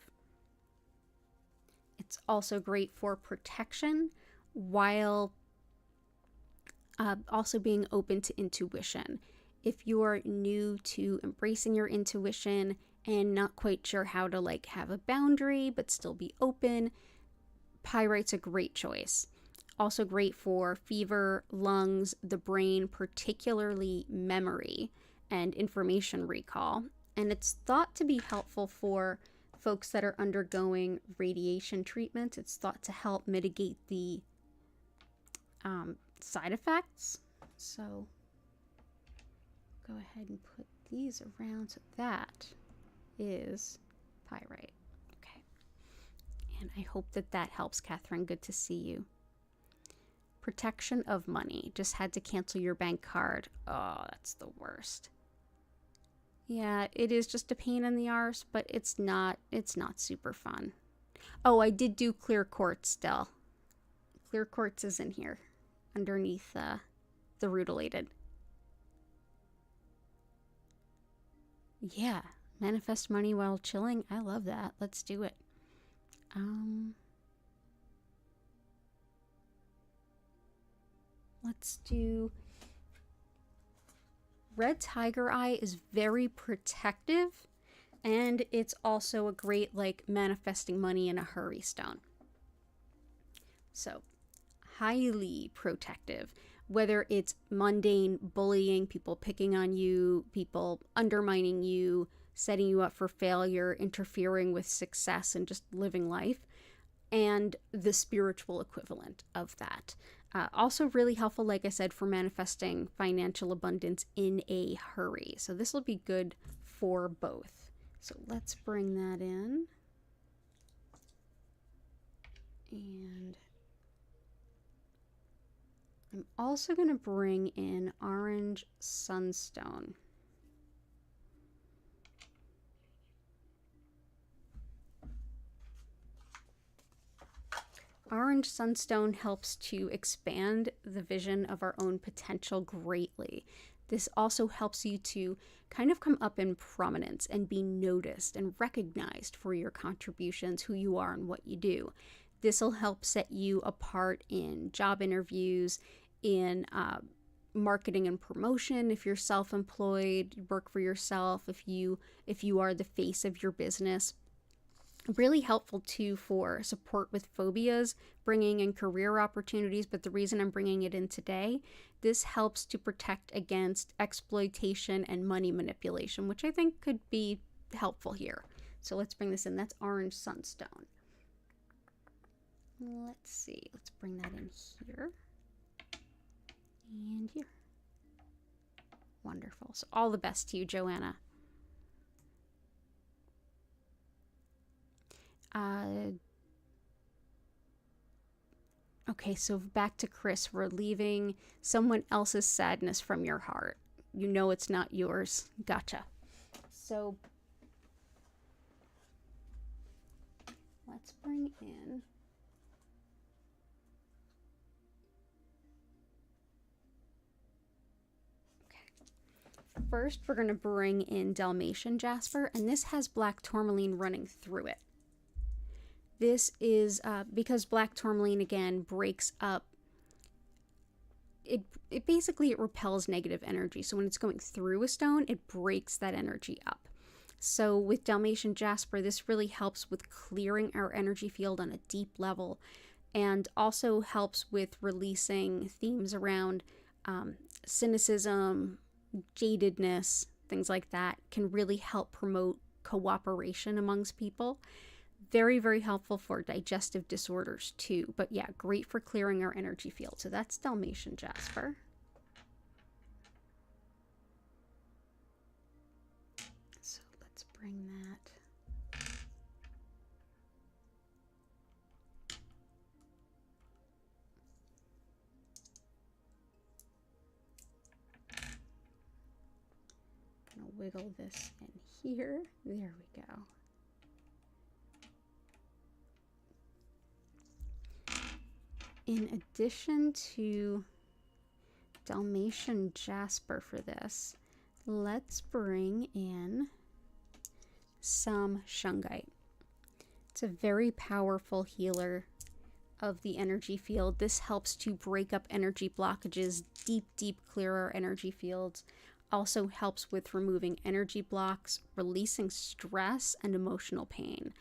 It's also great for protection while also being open to intuition. If you're new to embracing your intuition and not quite sure how to like have a boundary but still be open, pyrite's a great choice. Also great for fever, lungs, the brain, particularly memory and information recall. And it's thought to be helpful for folks that are undergoing radiation treatment. It's thought to help mitigate the side effects. So go ahead and put these around. So that is pyrite. Okay. And I hope that that helps, Catherine. Good to see you. Protection of money. Just had to cancel your bank card. Oh, that's the worst. Yeah, it is just a pain in the arse, but it's not super fun. Oh, I did do clear quartz still. Clear quartz is in here underneath the rutilated. Yeah, manifest money while chilling. I love that. Let's do it. Let's do red tiger eye is very protective, and it's also a great like manifesting money in a hurry stone. So highly protective, whether it's mundane bullying, people picking on you, people undermining you, setting you up for failure, interfering with success and just living life, and the spiritual equivalent of that. Also really helpful, like I said, for manifesting financial abundance in a hurry. So this will be good for both. So let's bring that in. And I'm also going to bring in orange sunstone. Orange sunstone helps to expand the vision of our own potential greatly. This also helps you to kind of come up in prominence and be noticed and recognized for your contributions, who you are and what you do. This will help set you apart in job interviews, in marketing and promotion. If you're self-employed, you work for yourself, if you are the face of your business. Really helpful too for support with phobias, bringing in career opportunities, but the reason I'm bringing it in today, this helps to protect against exploitation and money manipulation, which I think could be helpful here. So let's bring this in. That's orange sunstone. Let's see. Let's bring that in here and here. Wonderful. So all the best to you, Joanna. Okay, so back to Chris, relieving someone else's sadness from your heart. You know it's not yours. Gotcha. So let's bring in... Okay. First, we're going to bring in Dalmatian Jasper, and this has black tourmaline running through it. This is because black tourmaline, again, breaks up. It basically repels negative energy. So when it's going through a stone, it breaks that energy up. So with Dalmatian Jasper, this really helps with clearing our energy field on a deep level, and also helps with releasing themes around cynicism, jadedness, things like that. Can really help promote cooperation amongst people. Very, very helpful for digestive disorders too. But yeah, great for clearing our energy field. So that's Dalmatian Jasper. So let's bring that. I'm gonna wiggle this in here. There we go. In addition to Dalmatian Jasper for this, let's bring in some shungite. It's a very powerful healer of the energy field. This helps to break up energy blockages, deep clear our energy fields. Also helps with removing energy blocks, releasing stress and emotional pain.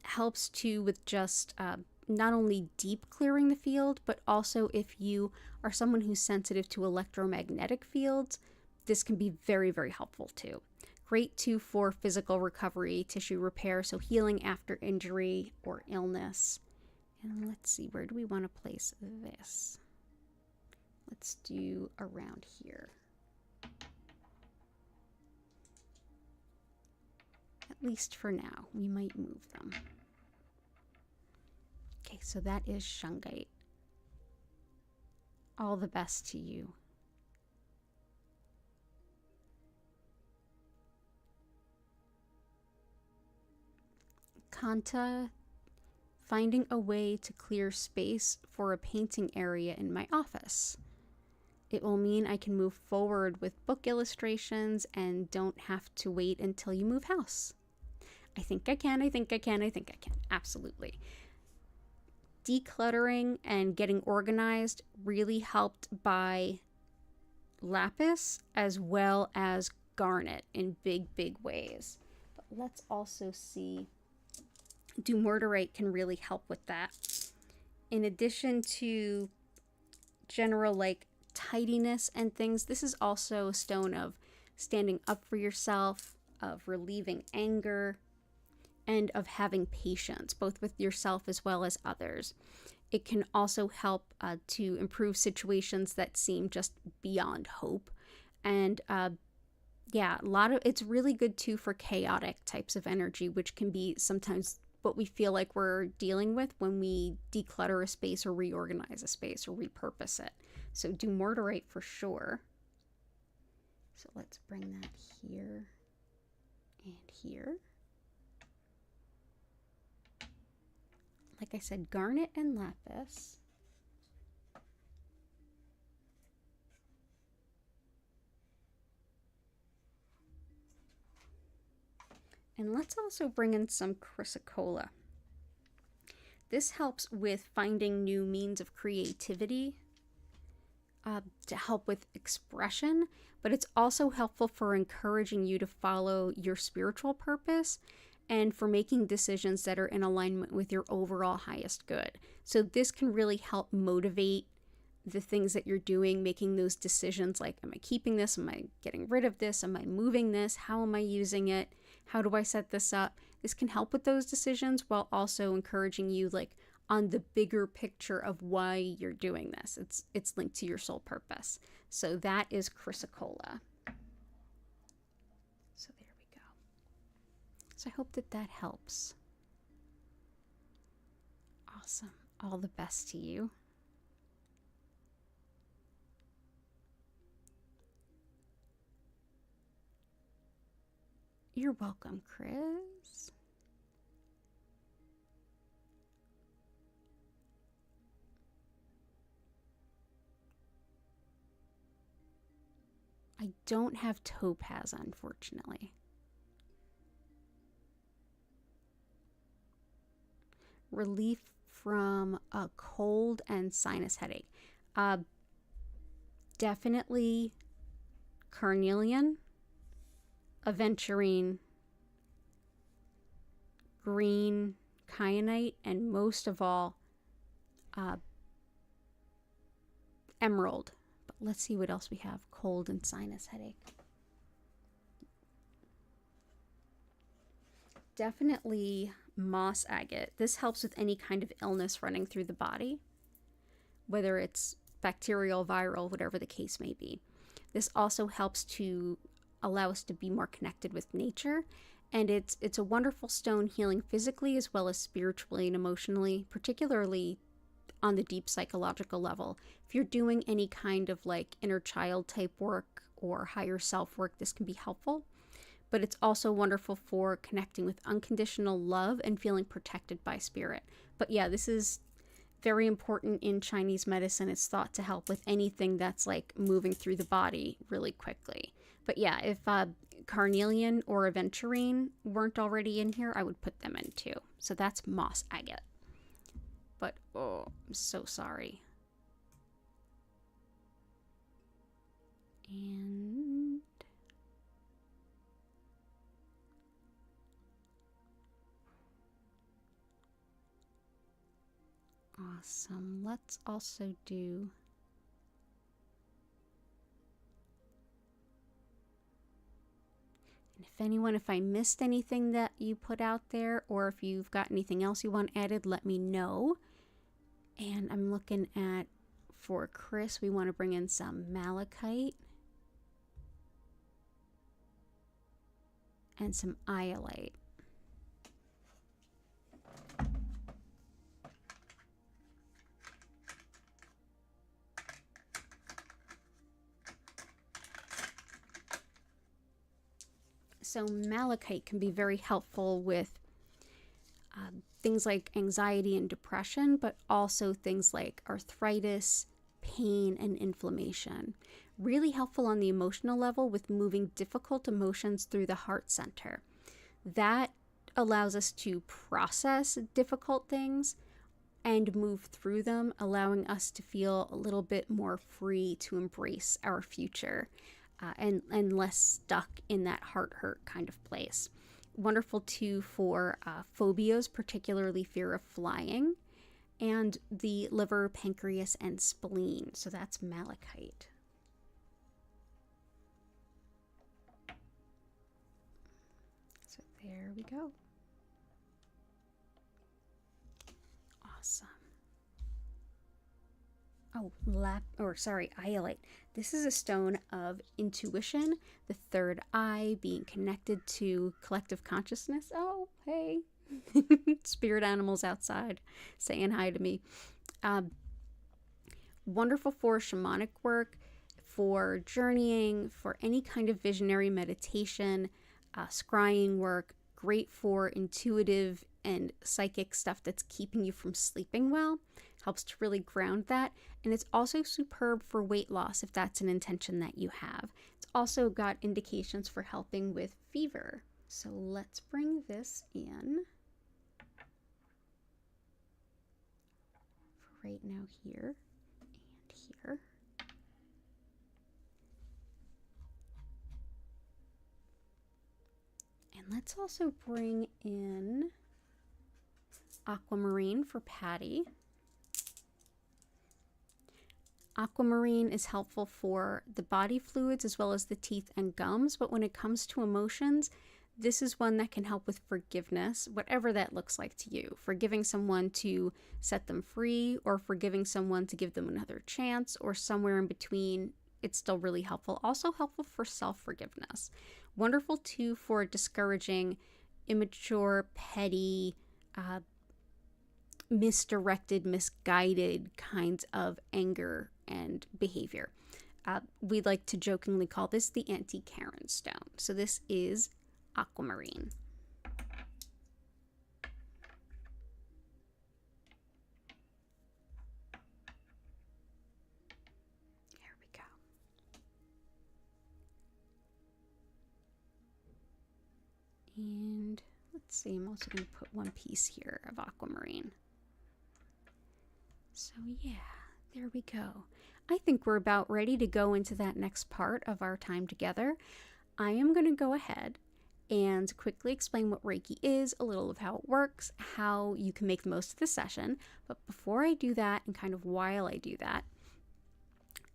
Helps too with just not only deep clearing the field, but also if you are someone who's sensitive to electromagnetic fields, this can be very, very helpful too. Great too for physical recovery, tissue repair, so healing after injury or illness. And let's see, where do we want to place this? Let's do around here. At least for now, we might move them. Okay, so that is shungite. All the best to you. Kanta, finding a way to clear space for a painting area in my office. It will mean I can move forward with book illustrations and don't have to wait until you move house. I think I can, I think I can, I think I can. Absolutely. Decluttering and getting organized really helped by lapis as well as garnet in big ways. But let's also see, dumortierite can really help with that. In addition to general like tidiness and things, this is also a stone of standing up for yourself, of relieving anger, and of having patience, both with yourself as well as others. It can also help to improve situations that seem just beyond hope. And yeah, it's really good too for chaotic types of energy, which can be sometimes what we feel like we're dealing with when we declutter a space or reorganize a space or repurpose it. So dumortierite for sure. So let's bring that here and here. Like I said, garnet and lapis. And let's also bring in some chrysocolla. This helps with finding new means of creativity, to help with expression, but it's also helpful for encouraging you to follow your spiritual purpose and for making decisions that are in alignment with your overall highest good. So this can really help motivate the things that you're doing, making those decisions like, am I keeping this? Am I getting rid of this? Am I moving this? How am I using it? How do I set this up? This can help with those decisions while also encouraging you like on the bigger picture of why you're doing this. It's linked to your soul purpose. So that is chrysocolla. So there we go. So I hope that that helps. Awesome. All the best to you. You're welcome, Chris. I don't have topaz, unfortunately. Relief from a cold and sinus headache. Definitely carnelian, aventurine, green kyanite, and most of all, emerald. But let's see what else we have. Cold and sinus headache. Definitely moss agate. This helps with any kind of illness running through the body, whether it's bacterial, viral, whatever the case may be. This also helps to allow us to be more connected with nature, and it's a wonderful stone healing physically as well as spiritually and emotionally, particularly on the deep psychological level. If you're doing any kind of like inner child type work or higher self work, this can be helpful. But it's also wonderful for connecting with unconditional love and feeling protected by spirit. But yeah, this is very important in Chinese medicine. It's thought to help with anything that's like moving through the body really quickly. But yeah, if carnelian or aventurine weren't already in here, I would put them in too. So that's moss agate. But oh, I'm so sorry. And awesome. Let's also do if I missed anything that you put out there, or if you've got anything else you want added, let me know. And I'm looking at, for Chris, we want to bring in some malachite and some iolite. So malachite can be very helpful with things like anxiety and depression, but also things like arthritis, pain, and inflammation. Really helpful on the emotional level with moving difficult emotions through the heart center. That allows us to process difficult things and move through them, allowing us to feel a little bit more free to embrace our future. And less stuck in that heart hurt kind of place. Wonderful too for phobias, particularly fear of flying, and the liver, pancreas, and spleen. So that's malachite. So there we go. Awesome. Oh, iolite. This is a stone of intuition, the third eye, being connected to collective consciousness. Oh, hey. Spirit animals outside saying hi to me. Wonderful for shamanic work, for journeying, for any kind of visionary meditation, scrying work. Great for intuitive and psychic stuff that's keeping you from sleeping well. Helps to really ground that. And it's also superb for weight loss if that's an intention that you have. It's also got indications for helping with fever. So let's bring this in for right now here and here. And let's also bring in aquamarine for Patty. Aquamarine is helpful for the body fluids as well as the teeth and gums, but when it comes to emotions, This is one that can help with forgiveness, whatever that looks like to you. Forgiving someone to set them free, or forgiving someone to give them another chance, or somewhere in between. It's still really helpful. Also helpful for self-forgiveness. Wonderful too for discouraging immature, petty, misdirected, misguided kinds of anger and behavior. We like to jokingly call this the anti-Karen stone. So this is aquamarine. There we go. And let's see, I'm also going to put one piece here of aquamarine. So yeah, there we go. I think we're about ready to go into that next part of our time together. I am going to go ahead and quickly explain what Reiki is, a little of how it works, how you can make the most of the session. But before I do that, and kind of while I do that,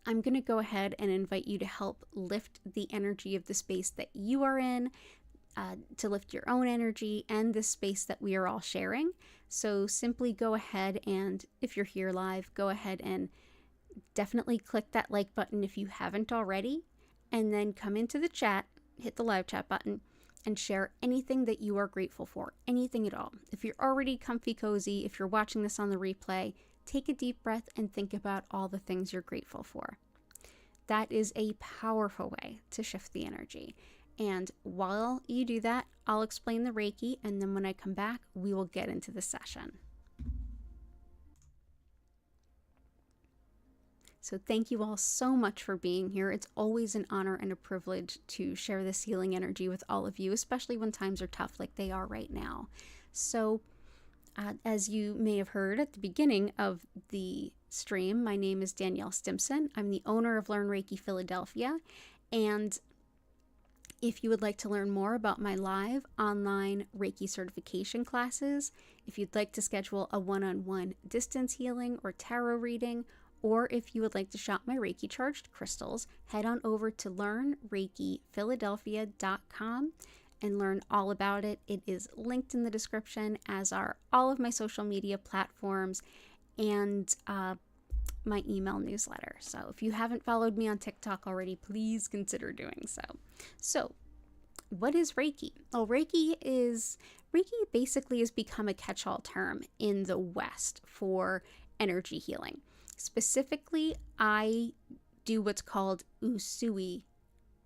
I'm going to go ahead and invite you to help lift the energy of the space that you are in, to lift your own energy and the space that we are all sharing. So simply go ahead and, if you're here live, go ahead and definitely click that like button if you haven't already, and then come into the chat, hit the live chat button, and share anything that you are grateful for, anything at all. If you're already comfy cozy, if you're watching this on the replay, take a deep breath and think about all the things you're grateful for. That is a powerful way to shift the energy. And while you do that, I'll explain the Reiki, and then when I come back, we will get into the session. So thank you all so much for being here. It's always an honor and a privilege to share this healing energy with all of you, especially when times are tough like they are right now. So as you may have heard at the beginning of the stream, my name is Danielle Stimpson. I'm the owner of Learn Reiki Philadelphia, and if you would like to learn more about my live online Reiki certification classes, if you'd like to schedule a one-on-one distance healing or tarot reading, or if you would like to shop my Reiki charged crystals, head on over to learnreikiphiladelphia.com and learn all about it. It is linked in the description, as are all of my social media platforms and my email newsletter. So if you haven't followed me on TikTok already, please consider doing so. So what is Reiki? Well, Reiki basically has become a catch-all term in the West for energy healing. Specifically, I do what's called Usui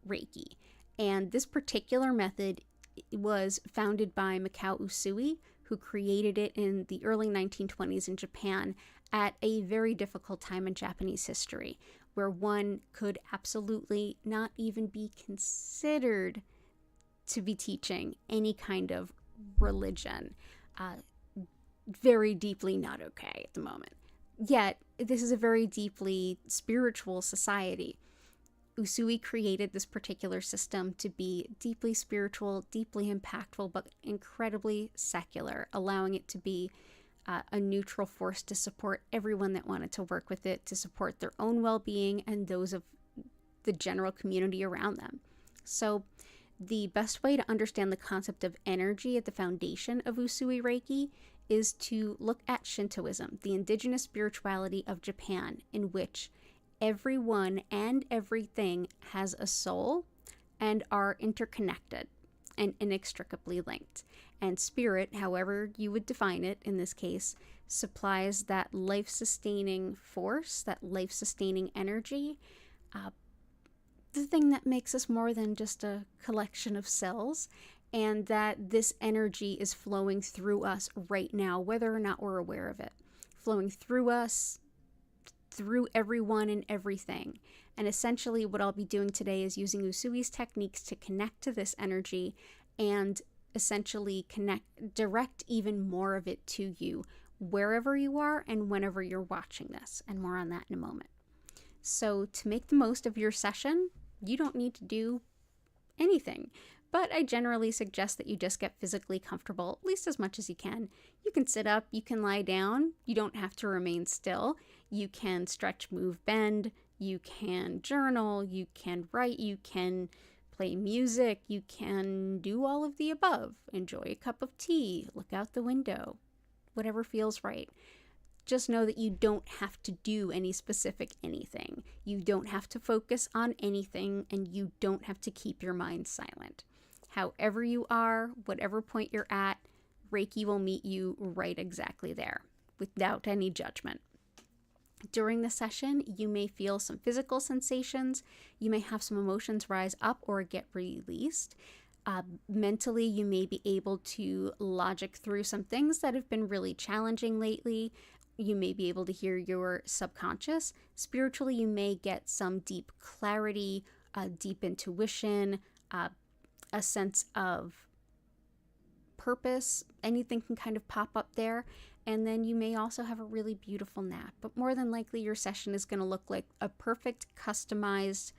Reiki. And this particular method was founded by Mikao Usui, who created it in the early 1920s in Japan at a very difficult time in Japanese history, where one could absolutely not even be considered to be teaching any kind of religion. Very deeply not okay at the moment. Yet, this is a very deeply spiritual society. Usui created this particular system to be deeply spiritual, deeply impactful, but incredibly secular, allowing it to be a neutral force to support everyone that wanted to work with it, to support their own well-being and those of the general community around them. So the best way to understand the concept of energy at the foundation of Usui Reiki is to look at Shintoism, the indigenous spirituality of Japan, in which everyone and everything has a soul and are interconnected and inextricably linked. And spirit, however you would define it in this case, supplies that life-sustaining force, that life-sustaining energy, the thing that makes us more than just a collection of cells, and that this energy is flowing through us right now, whether or not we're aware of it. Flowing through us, through everyone and everything. And essentially what I'll be doing today is using Usui's techniques to connect to this energy and essentially direct even more of it to you wherever you are and whenever you're watching this. And more on that in a moment. So to make the most of your session, you don't need to do anything. But I generally suggest that you just get physically comfortable, at least as much as you can. You can sit up, you can lie down, you don't have to remain still. You can stretch, move, bend, you can journal, you can write, you can play music, you can do all of the above. Enjoy a cup of tea, look out the window, whatever feels right. Just know that you don't have to do any specific anything. You don't have to focus on anything, and you don't have to keep your mind silent. However you are, whatever point you're at, Reiki will meet you right exactly there, without any judgment. During the session, you may feel some physical sensations. You may have some emotions rise up or get released. Mentally, you may be able to logic through some things that have been really challenging lately. You may be able to hear your subconscious. Spiritually, you may get some deep clarity, deep intuition, a sense of purpose. Anything can kind of pop up there. And then you may also have a really beautiful nap. But more than likely, your session is going to look like a perfect customized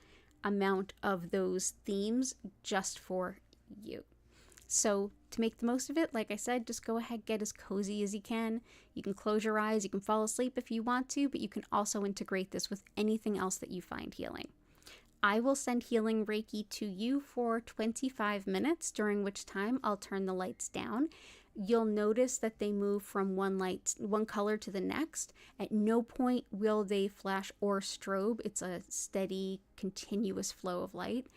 amount of those themes just for you. So to make the most of it, like I said, just go ahead, get as cozy as you can. You can close your eyes, you can fall asleep if you want to, but you can also integrate this with anything else that you find healing. I will send healing Reiki to you for 25 minutes, during which time I'll turn the lights down. You'll notice that they move from one color to the next. At no point will they flash or strobe. It's a steady, continuous flow of light.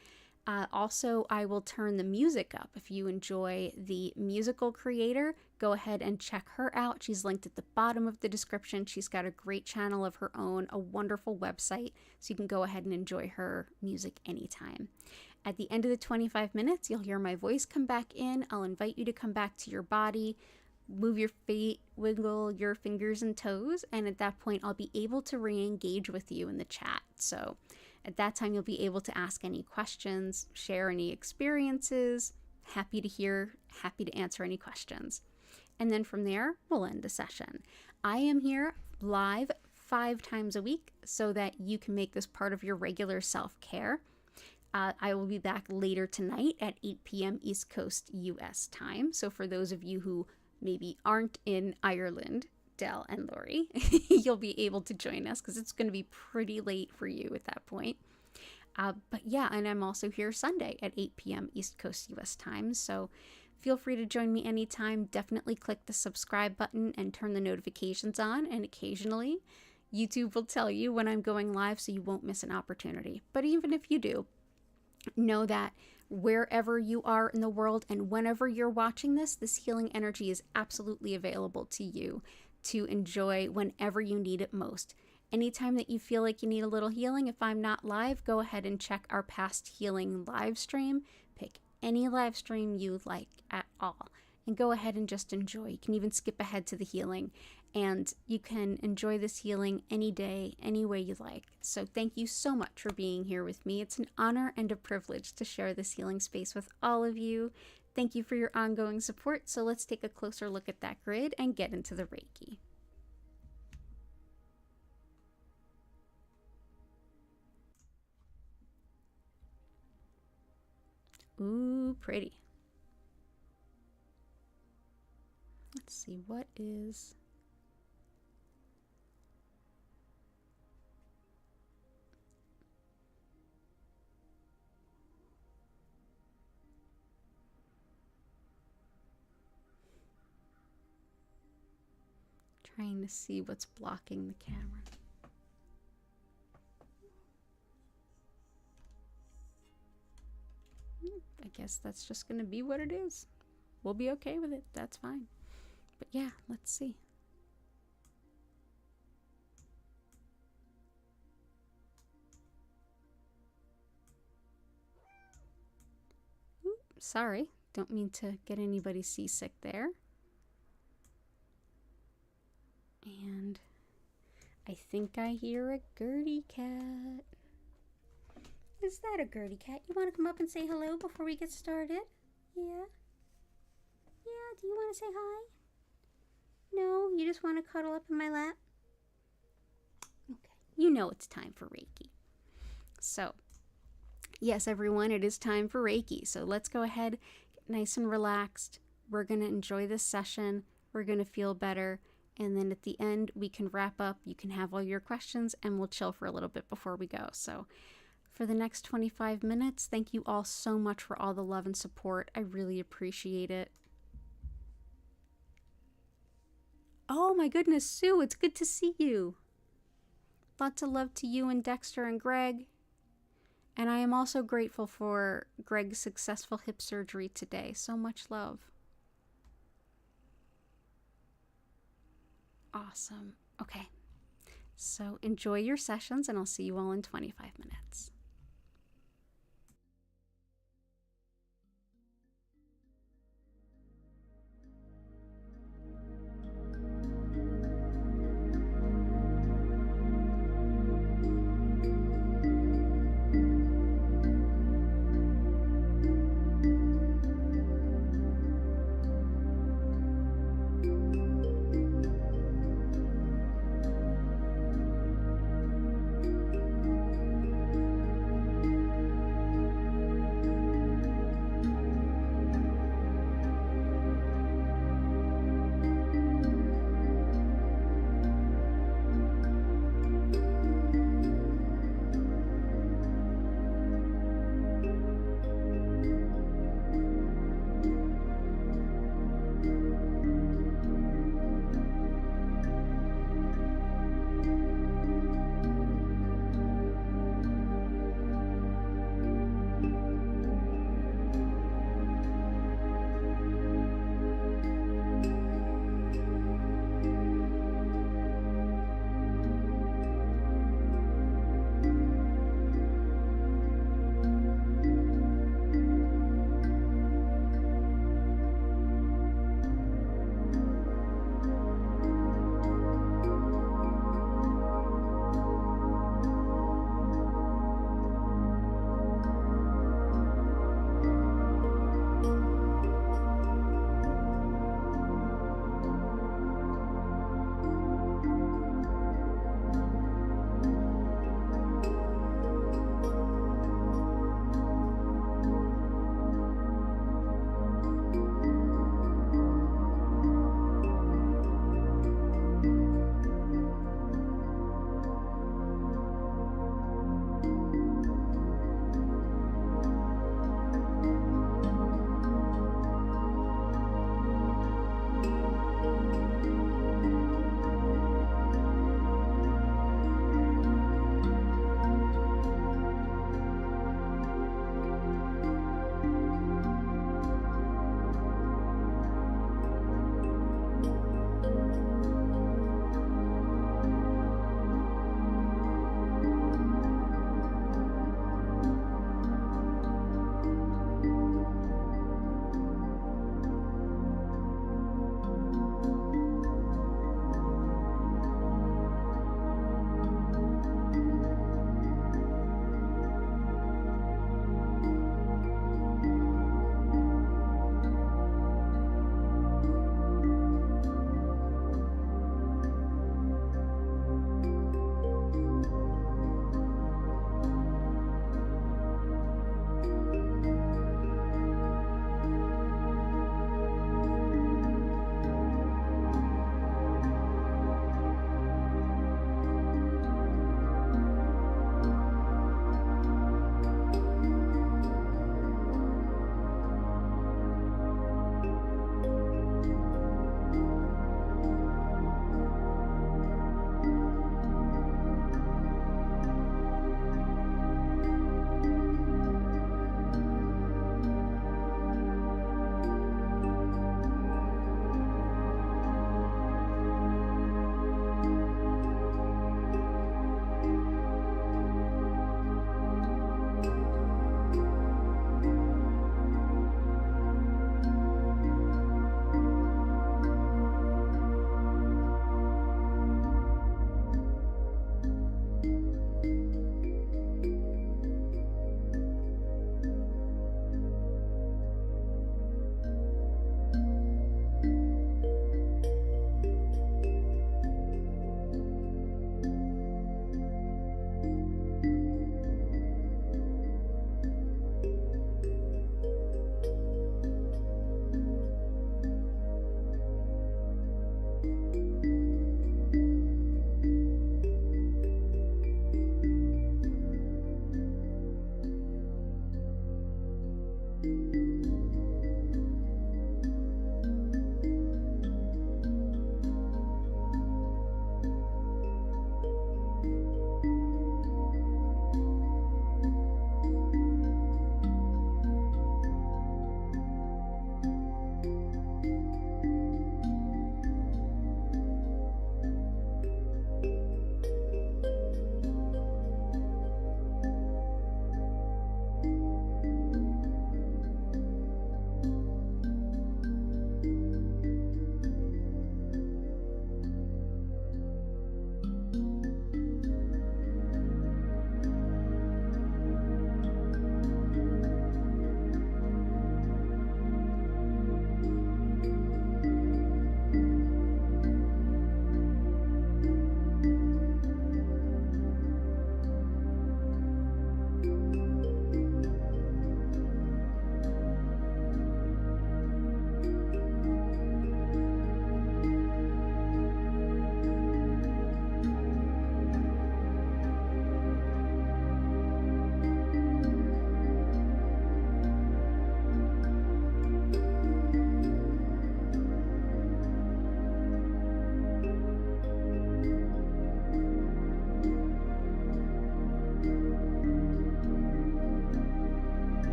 Also, I will turn the music up. If you enjoy the musical creator, go ahead and check her out. She's linked at the bottom of the description. She's got a great channel of her own, a wonderful website, so you can go ahead and enjoy her music anytime. At the end of the 25 minutes, you'll hear my voice come back in. I'll invite you to come back to your body, move your feet, wiggle your fingers and toes, and at that point, I'll be able to re-engage with you in the chat. So at that time, you'll be able to ask any questions, share any experiences. Happy to hear, happy to answer any questions. And then from there, we'll end the session. I am here live 5 times a week so that you can make this part of your regular self-care. I will be back later tonight at 8 p.m. East Coast US time. So for those of you who maybe aren't in Ireland, Del and Lori, you'll be able to join us because it's going to be pretty late for you at that point. But yeah, and I'm also here Sunday at 8 p.m. East Coast US time. So feel free to join me anytime. Definitely click the subscribe button and turn the notifications on. And occasionally, YouTube will tell you when I'm going live so you won't miss an opportunity. But even if you do, know that wherever you are in the world and whenever you're watching this, this healing energy is absolutely available to you to enjoy whenever you need it most. Anytime that you feel like you need a little healing, if I'm not live, go ahead and check our past healing live stream. Pick any live stream you like at all and go ahead and just enjoy. You can even skip ahead to the healing, and you can enjoy this healing any day, any way you like. So thank you so much for being here with me. It's an honor and a privilege to share this healing space with all of you. Thank you for your ongoing support. So let's take a closer look at that grid and get into the Reiki. Ooh, pretty. Let's see, what is... Trying to see what's blocking the camera. I guess that's just going to be what it is. We'll be okay with it. That's fine. But yeah, let's see. Ooh, sorry. Don't mean to get anybody seasick there. And I think I hear a Gertie cat. Is that a Gertie cat? You want to come up and say hello before we get started? Yeah? Yeah, do you want to say hi? No, you just want to cuddle up in my lap? Okay, you know it's time for Reiki. So, yes, everyone, it is time for Reiki. So let's go ahead, get nice and relaxed. We're going to enjoy this session. We're going to feel better. And then at the end, we can wrap up. You can have all your questions and we'll chill for a little bit before we go. So for the next 25 minutes. Thank you all so much for all the love and support. I really appreciate it. Oh my goodness, Sue, it's good to see you. Lots of love to you and Dexter and Greg. And I am also grateful for Greg's successful hip surgery today. So much love. Awesome. Okay. So enjoy your sessions, and I'll see you all in 25 minutes.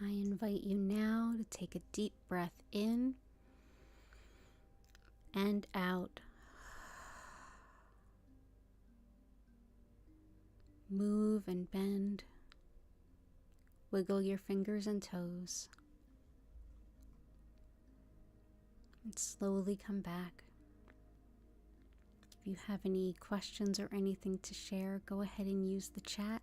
I invite you now to take a deep breath in and out. Move and bend. Wiggle your fingers and toes. And slowly come back. If you have any questions or anything to share, go ahead and use the chat.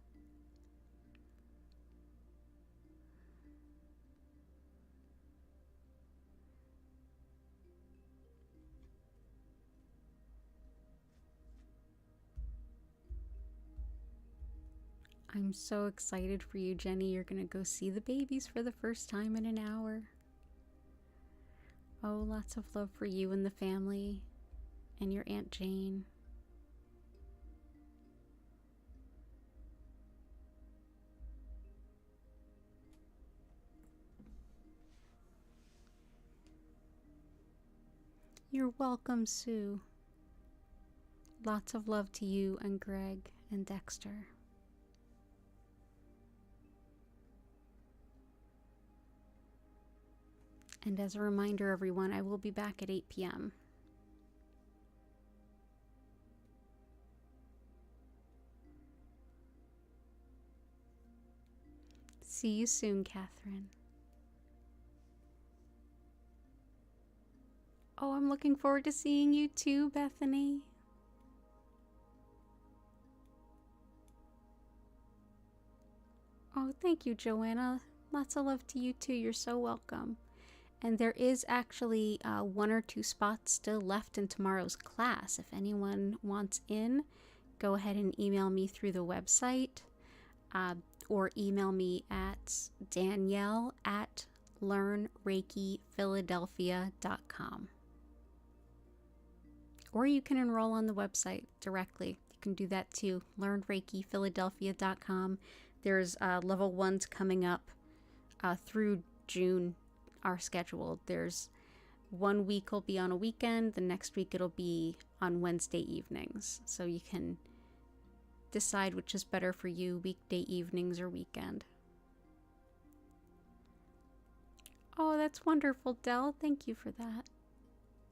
I'm so excited for you, Jenny. You're going to go see the babies for the first time in an hour. Oh, lots of love for you and the family and your Aunt Jane. You're welcome, Sue. Lots of love to you and Greg and Dexter. And as a reminder, everyone, I will be back at 8 p.m. See you soon, Catherine. Oh, I'm looking forward to seeing you too, Bethany. Oh, thank you, Joanna. Lots of love to you too. You're so welcome. And there is actually 1 or 2 spots still left in tomorrow's class. If anyone wants in, go ahead and email me through the website or email me at Danielle@learnreikiphiladelphia.com. Or you can enroll on the website directly. You can do that too, learnreikiphiladelphia.com. There's level 1s coming up through June are scheduled. There's 1 week will be on a weekend, the next week it'll be on Wednesday evenings. So you can decide which is better for you, weekday evenings or weekend. Oh, that's wonderful, Dell. Thank you for that.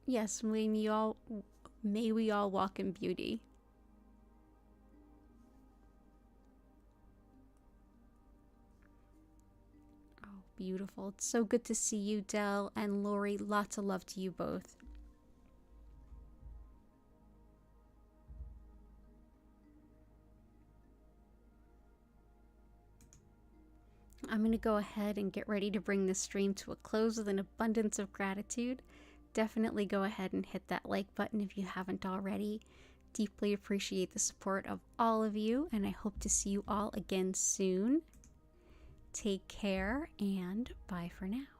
Yes, may we all walk in beauty. Beautiful. It's so good to see you, Dell and Lori. Lots of love to you both. I'm going to go ahead and get ready to bring this stream to a close with an abundance of gratitude. Definitely go ahead and hit that like button if you haven't already. Deeply appreciate the support of all of you, and I hope to see you all again soon. Take care, and bye for now.